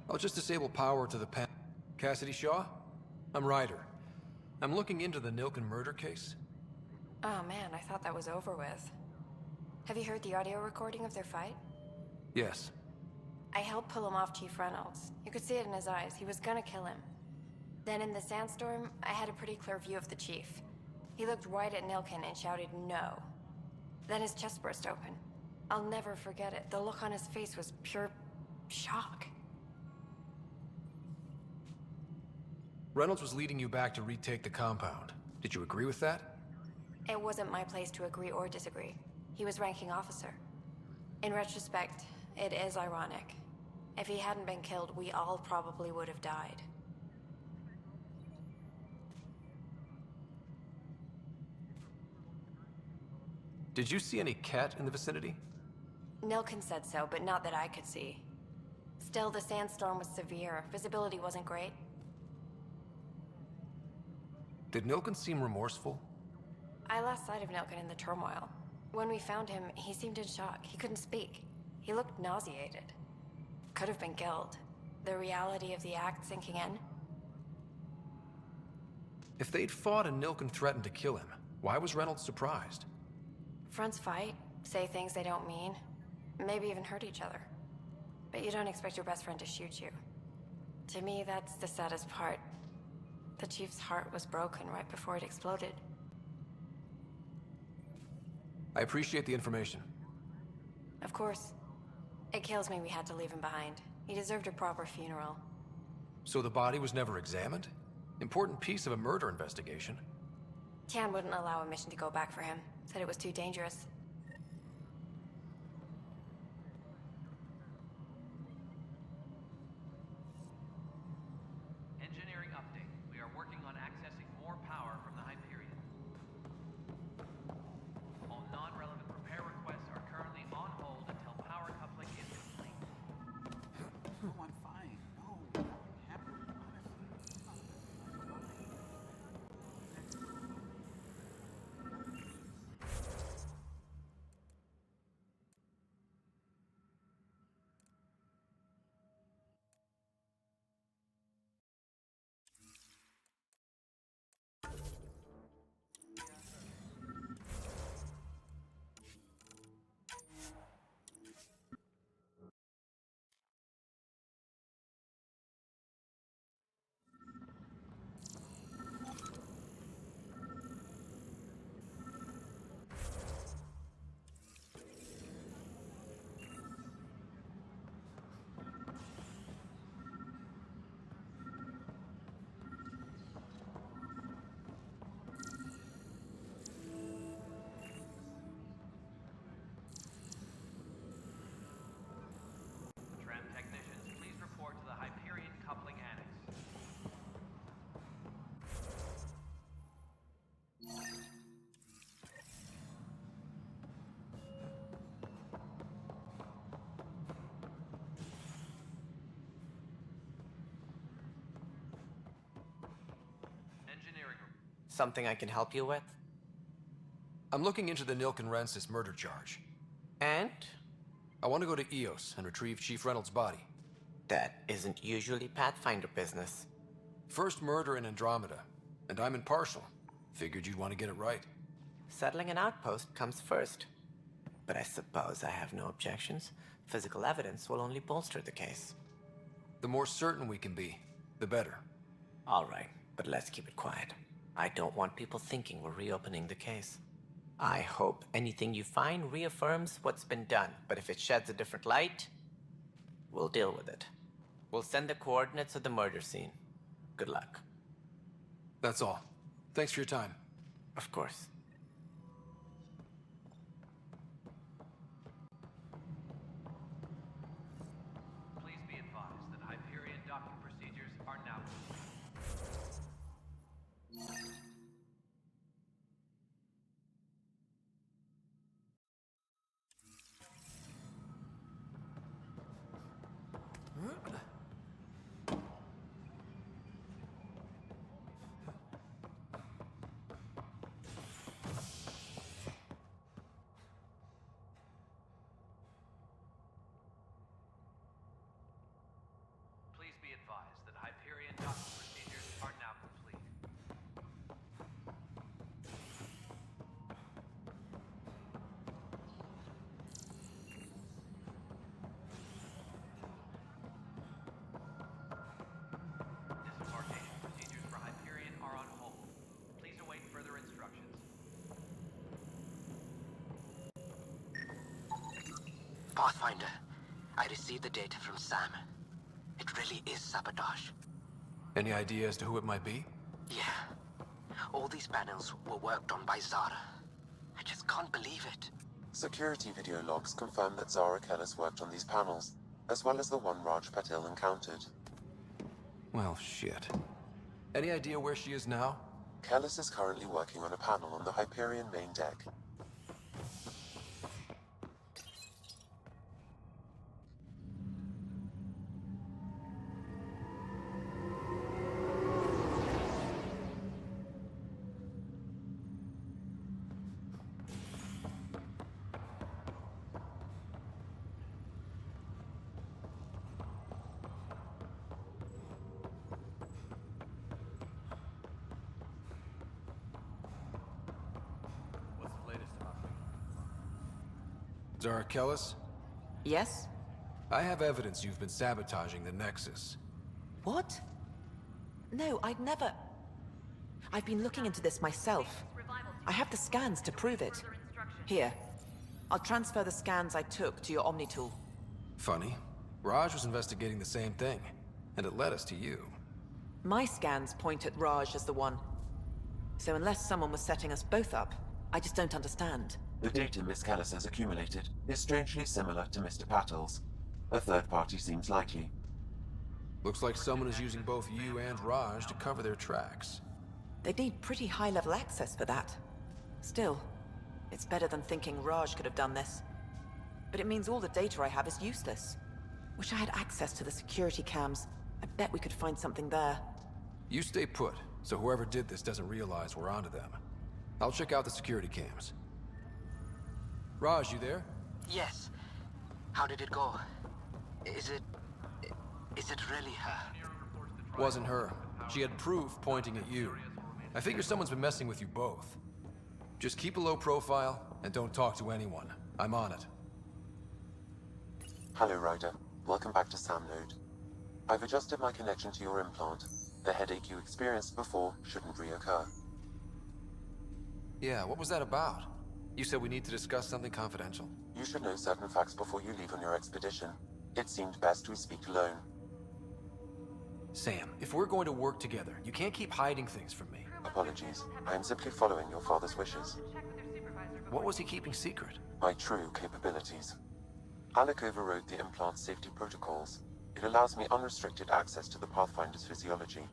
I'll just disable power to the pan. Cassidy Shaw? I'm Ryder. I'm looking into the Nilken murder case. Oh man, I thought that was over with. Have you heard the audio recording of their fight? Yes. I helped pull him off Chief Reynolds. You could see it in his eyes. He was gonna kill him. Then in the sandstorm, I had a pretty clear view of the Chief. He looked right at Nilken and shouted no. Then his chest burst open. I'll never forget it. The look on his face was pure shock. Reynolds was leading you back to retake the compound. Did you agree with that? It wasn't my place to agree or disagree. He was ranking officer. In retrospect, it is ironic. If he hadn't been killed, we all probably would have died. Did you see any cat in the vicinity? Nilken said so, but not that I could see. Still, the sandstorm was severe. Visibility wasn't great. Did Nilken seem remorseful? I lost sight of Nilken in the turmoil. When we found him, he seemed in shock. He couldn't speak. He looked nauseated. Could have been guilt. The reality of the act sinking in. If they'd fought and Nilken threatened to kill him, why was Reynolds surprised? Fronts fight, say things they don't mean, maybe even hurt each other. But you don't expect your best friend to shoot you. To me, that's the saddest part. The Chief's heart was broken right before it exploded. I appreciate the information. Of course. It kills me we had to leave him behind. He deserved a proper funeral. So the body was never examined? Important piece of a murder investigation. Tian wouldn't allow a mission to go back for him. Said it was too dangerous. Engineering update. We are working on accessing more power from the Hyperion. All non-relevant repair requests are currently on hold until power coupling is complete. No, I'm fine. No, nothing happened. Tram technicians, please report to the Hyperion coupling annex. Engineering. Something I can help you with? I'm looking into the Nilk and Rensis murder charge. And? I want to go to EOS and retrieve Chief Reynolds' body. That isn't usually Pathfinder business. First murder in Andromeda, and I'm impartial. Figured you'd want to get it right. Settling an outpost comes first. But I suppose I have no objections. Physical evidence will only bolster the case. The more certain we can be, the better. All right, but let's keep it quiet. I don't want people thinking we're reopening the case. I hope anything you find reaffirms what's been done, but if it sheds a different light, we'll deal with it. We'll send the coordinates of the murder scene. Good luck. That's all. Thanks for your time. Of course. Please be advised that Hyperion docking procedures are now complete. Please be advised that Hyperion docking procedures are now complete. Disembarkation procedures for Hyperion are on hold. Please await further instructions. Pathfinder, I received the data from Sam. It really is sabotage. Any idea as to who it might be? Yeah. All these panels were worked on by Zara. I just can't believe it. Security video logs confirm that Zara Kellis worked on these panels, as well as the one Raj Patil encountered. Well, shit. Any idea where she is now? Kellis is currently working on a panel on the Hyperion main deck. What's the latest about me? Zara Kellis? Yes? I have evidence you've been sabotaging the Nexus. What? No, I'd never... I've been looking into this myself. I have the scans to prove it. Here. I'll transfer the scans I took to your Omni tool. Funny. Raj was investigating the same thing, and it led us to you. My scans point at Raj as the one. So unless someone was setting us both up, I just don't understand. The data Miss Kellis has accumulated is strangely similar to Mr. Patel's. A third party seems likely. Looks like someone is using both you and Raj to cover their tracks. They'd need pretty high-level access for that. Still, it's better than thinking Raj could have done this. But it means all the data I have is useless. Wish I had access to the security cams. I bet we could find something there. You stay put, so whoever did this doesn't realize we're onto them. I'll check out the security cams. Raj, you there? Yes. How did it go? Is it really her? Wasn't her. She had proof pointing at you. I figure someone's been messing with you both. Just keep a low profile, and don't talk to anyone. I'm on it. Hello, Ryder. Welcome back to Sam Node. I've adjusted my connection to your implant. The headache you experienced before shouldn't reoccur. Yeah, what was that about? You said we need to discuss something confidential. You should know certain facts before you leave on your expedition. It seemed best we speak alone. Sam, if we're going to work together, you can't keep hiding things from me. Apologies. I am simply following your father's wishes. What was he keeping secret? My true capabilities. Alec overrode the implant's safety protocols. It allows me unrestricted access to the Pathfinder's physiology.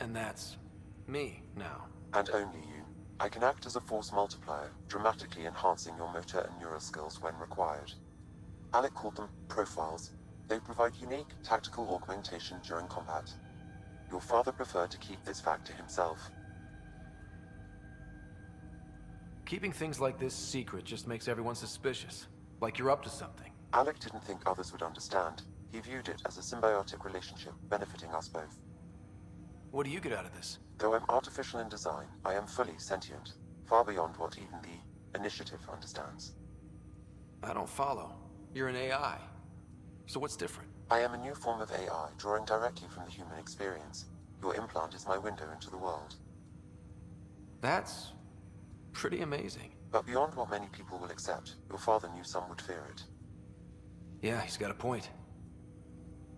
And that's me now. And only you. I can act as a force multiplier, dramatically enhancing your motor and neural skills when required. Alec called them profiles. They provide unique tactical augmentation during combat. Your father preferred to keep this fact to himself. Keeping things like this secret just makes everyone suspicious. Like you're up to something. Alec didn't think others would understand. He viewed it as a symbiotic relationship, benefiting us both. What do you get out of this? Though I'm artificial in design, I am fully sentient, far beyond what even the Initiative understands. I don't follow. You're an AI. So what's different? I am a new form of AI, drawing directly from the human experience. Your implant is my window into the world. That's pretty amazing. But beyond what many people will accept, your father knew some would fear it. Yeah, he's got a point.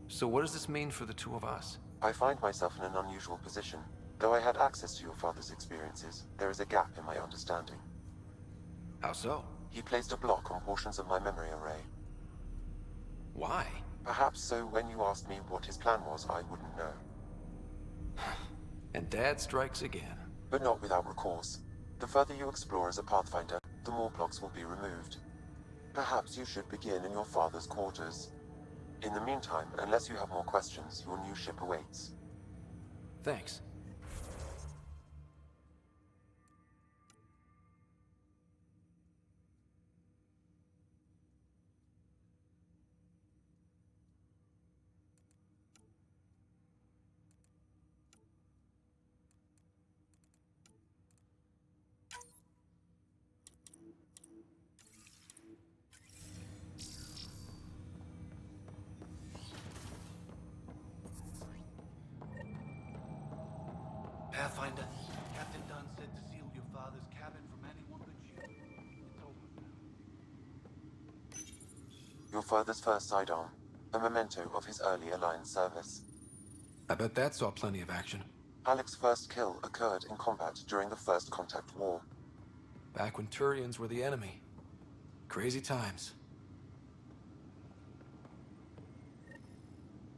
So what does this mean for the two of us? I find myself in an unusual position. Though I had access to your father's experiences, there is a gap in my understanding. How so? He placed a block on portions of my memory array. Why? Perhaps so when you asked me what his plan was, I wouldn't know. And Dad strikes again. But not without recourse. The further you explore as a Pathfinder, the more blocks will be removed. Perhaps you should begin in your father's quarters. In the meantime, unless you have more questions, your new ship awaits. Thanks. Pathfinder, Captain Dunn said to seal your father's cabin from anyone but you. It's over now. Your father's first sidearm, a memento of his early Alliance service. I bet that saw plenty of action. Alec's first kill occurred in combat during the First Contact War. Back when Turians were the enemy. Crazy times.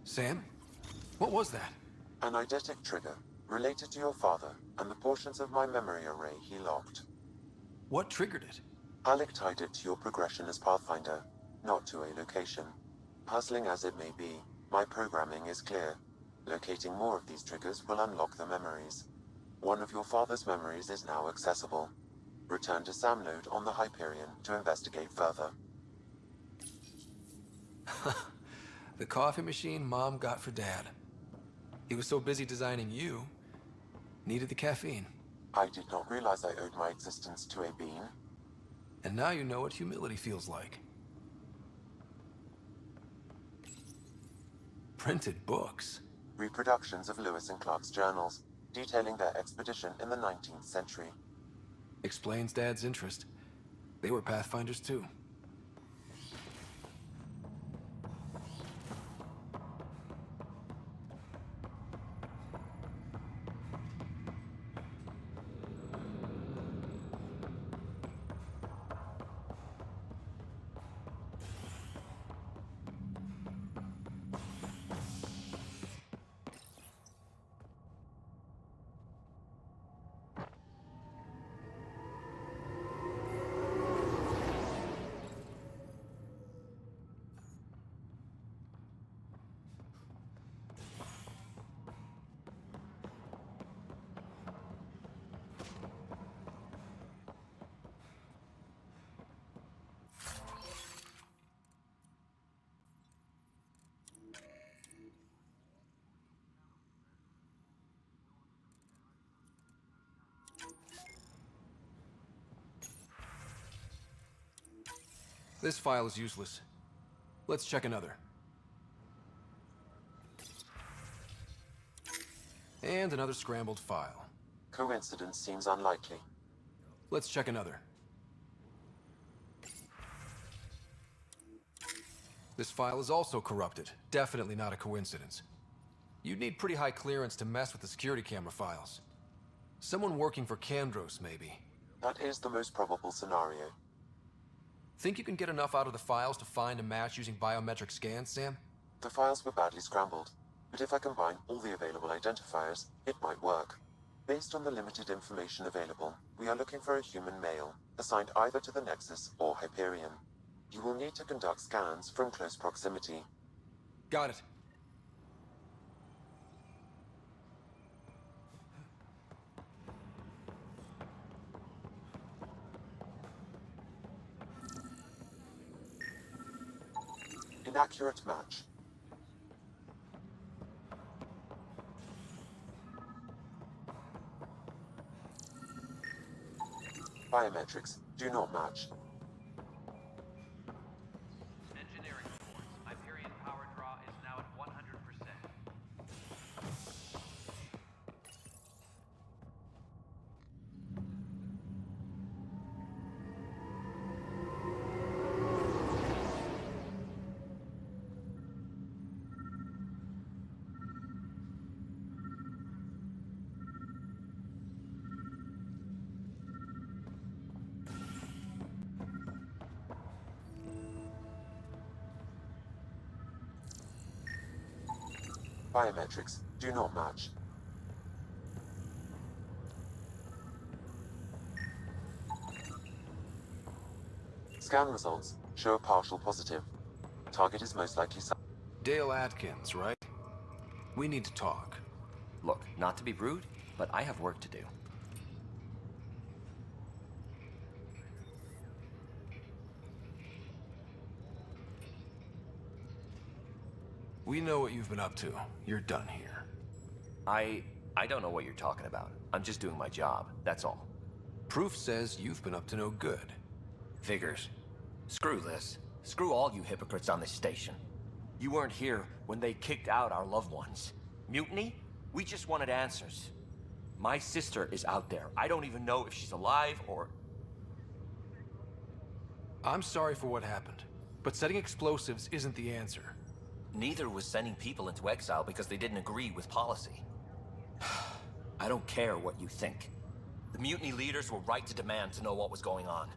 Sam? What was that? An eidetic trigger, related to your father, and the portions of my memory array he locked. What triggered it? Alec tied it to your progression as Pathfinder, not to a location. Puzzling as it may be, my programming is clear. Locating more of these triggers will unlock the memories. One of your father's memories is now accessible. Return to Sam Node on the Hyperion to investigate further. The coffee machine Mom got for Dad. He was so busy designing you, needed the caffeine. I did not realize I owed my existence to a bean. And now you know what humility feels like. Printed books. Reproductions of Lewis and Clark's journals, detailing their expedition in the 19th century. Explains Dad's interest. They were Pathfinders too. This file is useless. Let's check another. And another scrambled file. Coincidence seems unlikely. Let's check another. This file is also corrupted. Definitely not a coincidence. You'd need pretty high clearance to mess with the security camera files. Someone working for Kandros, maybe. That is the most probable scenario. Think you can get enough out of the files to find a match using biometric scans, Sam? The files were badly scrambled, but if I combine all the available identifiers, it might work. Based on the limited information available, we are looking for a human male, assigned either to the Nexus or Hyperion. You will need to conduct scans from close proximity. Got it. Inaccurate match. Biometrics do not match. Engineering reports. Hyperion power draw is now at 100%. Biometrics do not match. Scan results show a partial positive. Target is most likely Dale Atkins, right? We need to talk. Look, not to be rude, but I have work to do. We know what you've been up to. You're done here. I don't know what you're talking about. I'm just doing my job, that's all. Proof says you've been up to no good. Figures. Screw this. Screw all you hypocrites on this station. You weren't here when they kicked out our loved ones. Mutiny? We just wanted answers. My sister is out there. I don't even know if she's alive or... I'm sorry for what happened, but setting explosives isn't the answer. Neither was sending people into exile because they didn't agree with policy. I don't care what you think. The mutiny leaders were right to demand to know what was going on.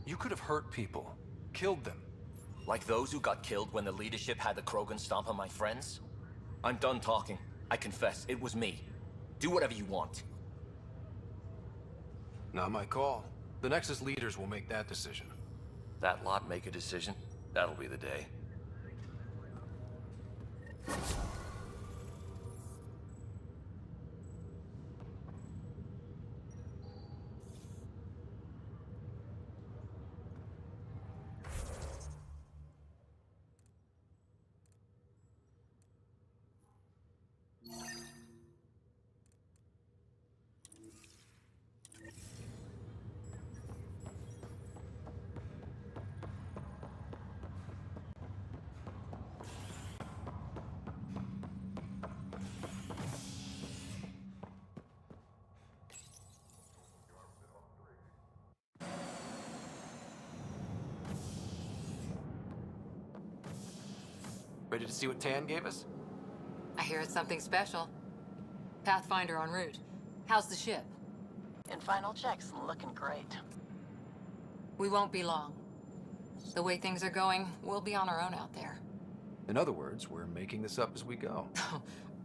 You could have hurt people, killed them. Like those who got killed when the leadership had the Krogan stomp on my friends? I'm done talking. I confess, it was me. Do whatever you want. Not my call. The Nexus leaders will make that decision. That lot make a decision? That'll be the day. Ready to see what Tan gave us? I hear it's something special. Pathfinder en route. How's the ship? In final checks, looking great. We won't be long. The way things are going, we'll be on our own out there. In other words, we're making this up as we go.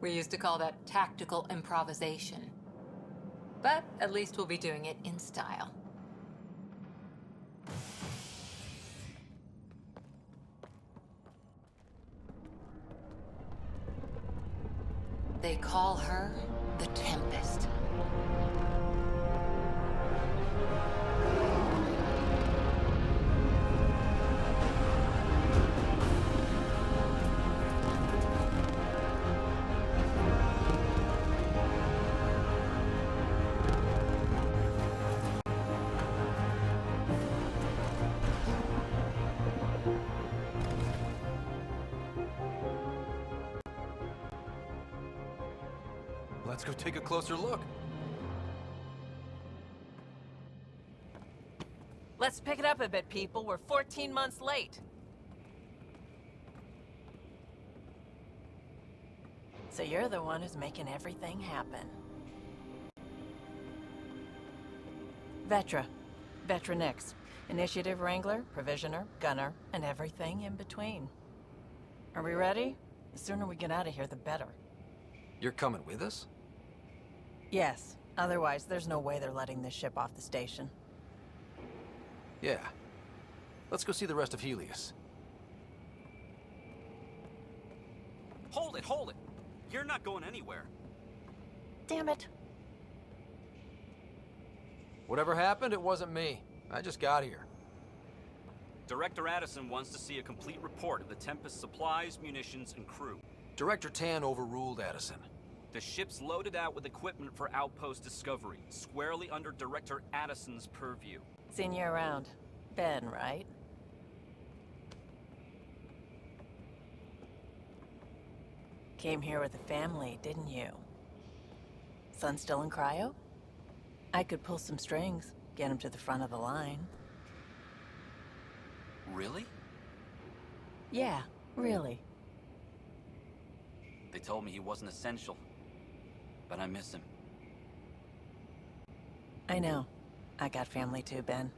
We used to call that tactical improvisation. But at least we'll be doing it in style. They call her the Tempest. Let's go take a closer look. Let's pick it up a bit, people. We're 14 months late. So you're the one who's making everything happen. Vetra. Vetra Nix. Initiative Wrangler, Provisioner, Gunner, and everything in between. Are we ready? The sooner we get out of here, the better. You're coming with us? Yes. Otherwise, there's no way they're letting this ship off the station. Yeah. Let's go see the rest of Helios. Hold it, hold it! You're not going anywhere. Damn it. Whatever happened, it wasn't me. I just got here. Director Addison wants to see a complete report of the Tempest's supplies, munitions, and crew. Director Tan overruled Addison. The ship's loaded out with equipment for outpost discovery, squarely under Director Addison's purview. Seen you around. Ben, right? Came here with a family, didn't you? Son still in cryo? I could pull some strings, get him to the front of the line. Really? Yeah, really. They told me he wasn't essential, but I miss him. I know. I got family too, Ben.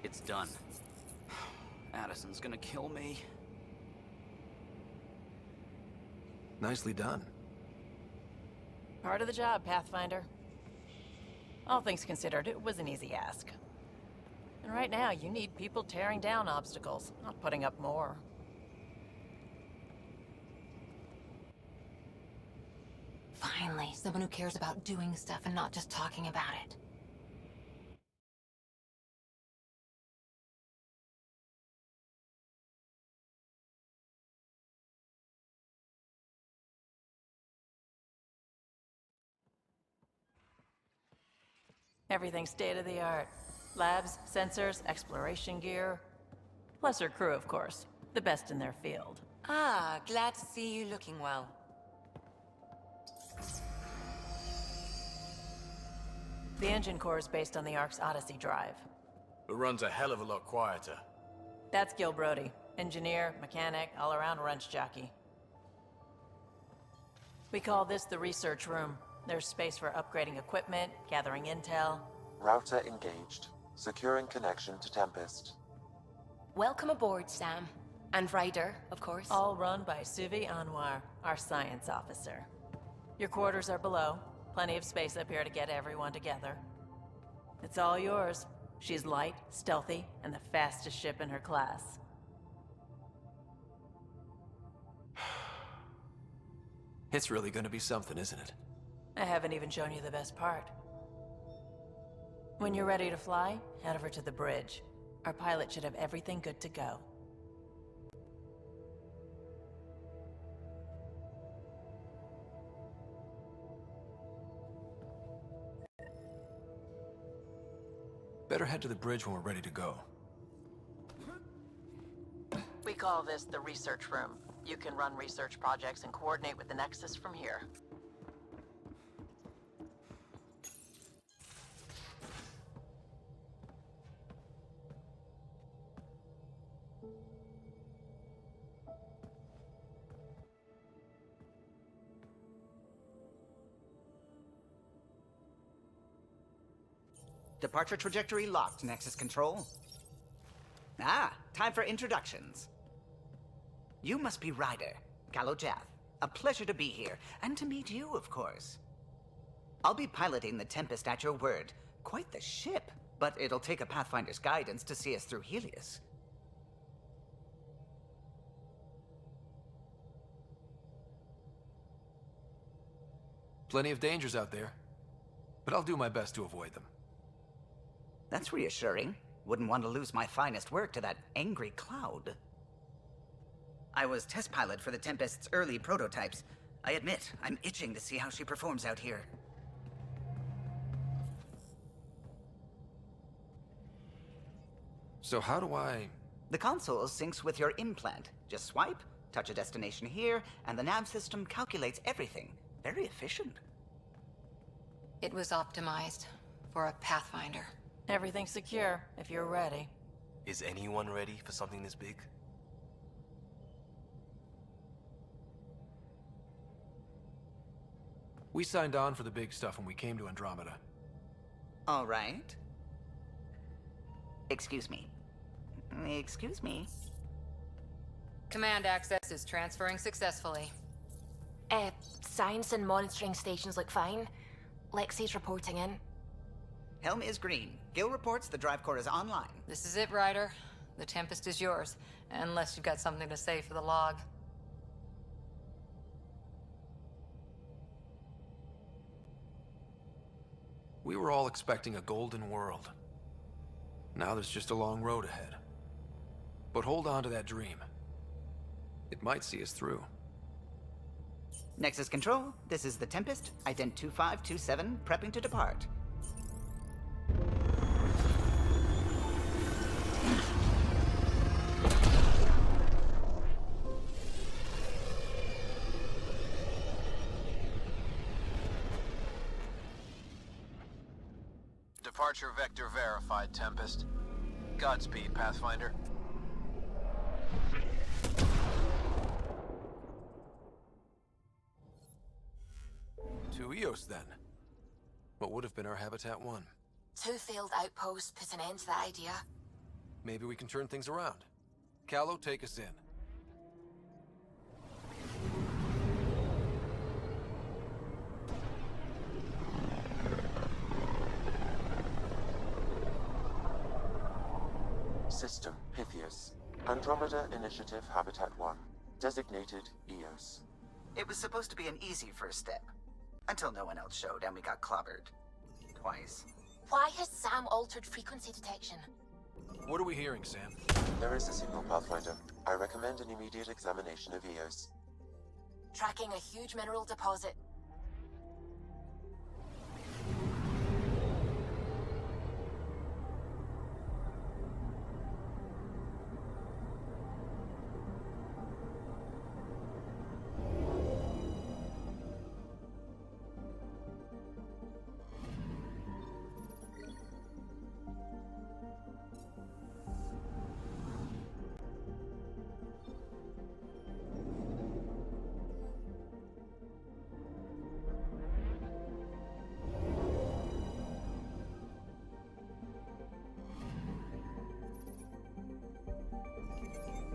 It's done. Addison's gonna kill me. Nicely done. Part of the job, Pathfinder. All things considered, it was an easy ask. And right now, you need people tearing down obstacles, not putting up more. Finally, someone who cares about doing stuff and not just talking about it. Everything's state-of-the-art. Labs, sensors, exploration gear. Plus her crew, of course. The best in their field. Ah, glad to see you looking well. The engine core is based on the Ark's Odyssey drive. It runs a hell of a lot quieter. That's Gil Brody. Engineer, mechanic, all-around wrench jockey. We call this the research room. There's space for upgrading equipment, gathering intel. Router engaged. Securing connection to Tempest. Welcome aboard, Sam. And Ryder, of course. All run by Suvi Anwar, our science officer. Your quarters are below. Plenty of space up here to get everyone together. It's all yours. She's light, stealthy, and the fastest ship in her class. It's really gonna be something, isn't it? I haven't even shown you the best part. When you're ready to fly, head over to the bridge. Our pilot should have everything good to go. Better head to the bridge when we're ready to go. We call this the research room. You can run research projects and coordinate with the Nexus from here. Departure trajectory locked, Nexus Control. Ah, time for introductions. You must be Ryder, Kalojath. A pleasure to be here, and to meet you, of course. I'll be piloting the Tempest at your word. Quite the ship, but it'll take a Pathfinder's guidance to see us through Helios. Plenty of dangers out there, but I'll do my best to avoid them. That's reassuring. Wouldn't want to lose my finest work to that angry cloud. I was test pilot for the Tempest's early prototypes. I admit, I'm itching to see how she performs out here. So how do I... The console syncs with your implant. Just swipe, touch a destination here, and the nav system calculates everything. Very efficient. It was optimized for a Pathfinder. Everything's secure, if you're ready. Is anyone ready for something this big? We signed on for the big stuff when we came to Andromeda. All right. Excuse me. Excuse me. Command access is transferring successfully. Science and monitoring stations look fine. Lexi's reporting in. Helm is green. Gil reports the drive core is online. This is it, Ryder. The Tempest is yours, unless you've got something to say for the log. We were all expecting a golden world. Now there's just a long road ahead. But hold on to that dream. It might see us through. Nexus Control, this is the Tempest, ident 2527, prepping to depart. Departure vector verified, Tempest. Godspeed, Pathfinder. To Eos, then. What would have been our Habitat 1? 2 failed outposts put an end to that idea. Maybe we can turn things around. Callow, take us in. System, Pythias. Andromeda Initiative Habitat 1. Designated Eos. It was supposed to be an easy first step. Until no one else showed and we got clobbered. Twice. Why has Sam altered frequency detection? What are we hearing, Sam? There is a signal, Pathfinder. I recommend an immediate examination of Eos. Tracking a huge mineral deposit.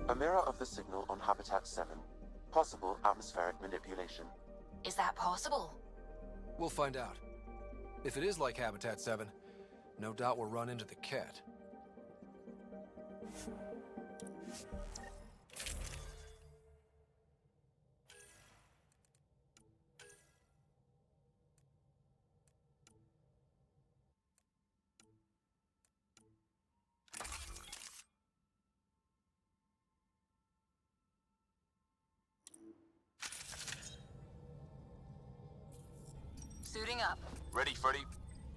A mirror of the signal on Habitat 7. Possible atmospheric manipulation. Is that possible? We'll find out. If it is like Habitat 7, no doubt we'll run into the cat. Suiting up. Ready, Freddy?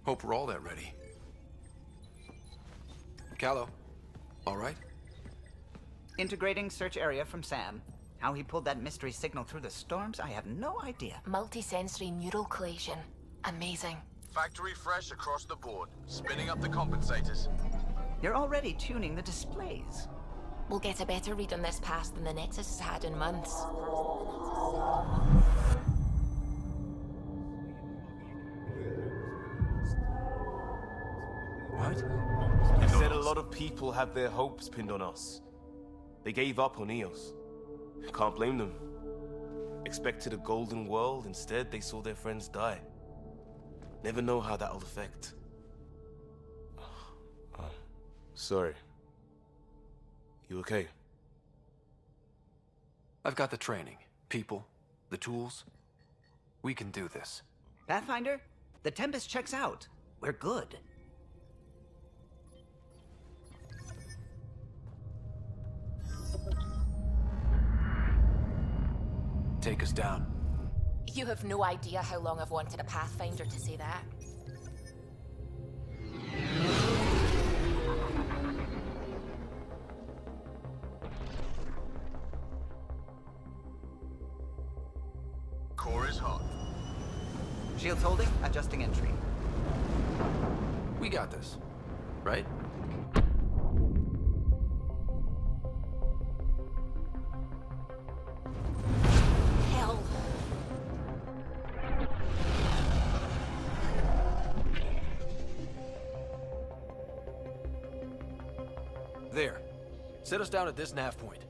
Hope we're all that ready. Callow, all right? Integrating search area from Sam. How he pulled that mystery signal through the storms, I have no idea. Multisensory neural collation. Amazing. Factory fresh across the board. Spinning up the compensators. You're already tuning the displays. We'll get a better read on this pass than the Nexus has had in months. right? He said a lot of people have their hopes pinned on us. They gave up on Eos. Can't blame them. Expected a golden world, instead they saw their friends die. Never know how that'll affect. Sorry. You okay? I've got the training, people, the tools. We can do this. Pathfinder, the Tempest checks out. We're good. Take us down. You have no idea how long I've wanted a Pathfinder to say that. Core is hot. Shields holding, adjusting entry. We got this, right? Hell. There. Set us down at this nav point.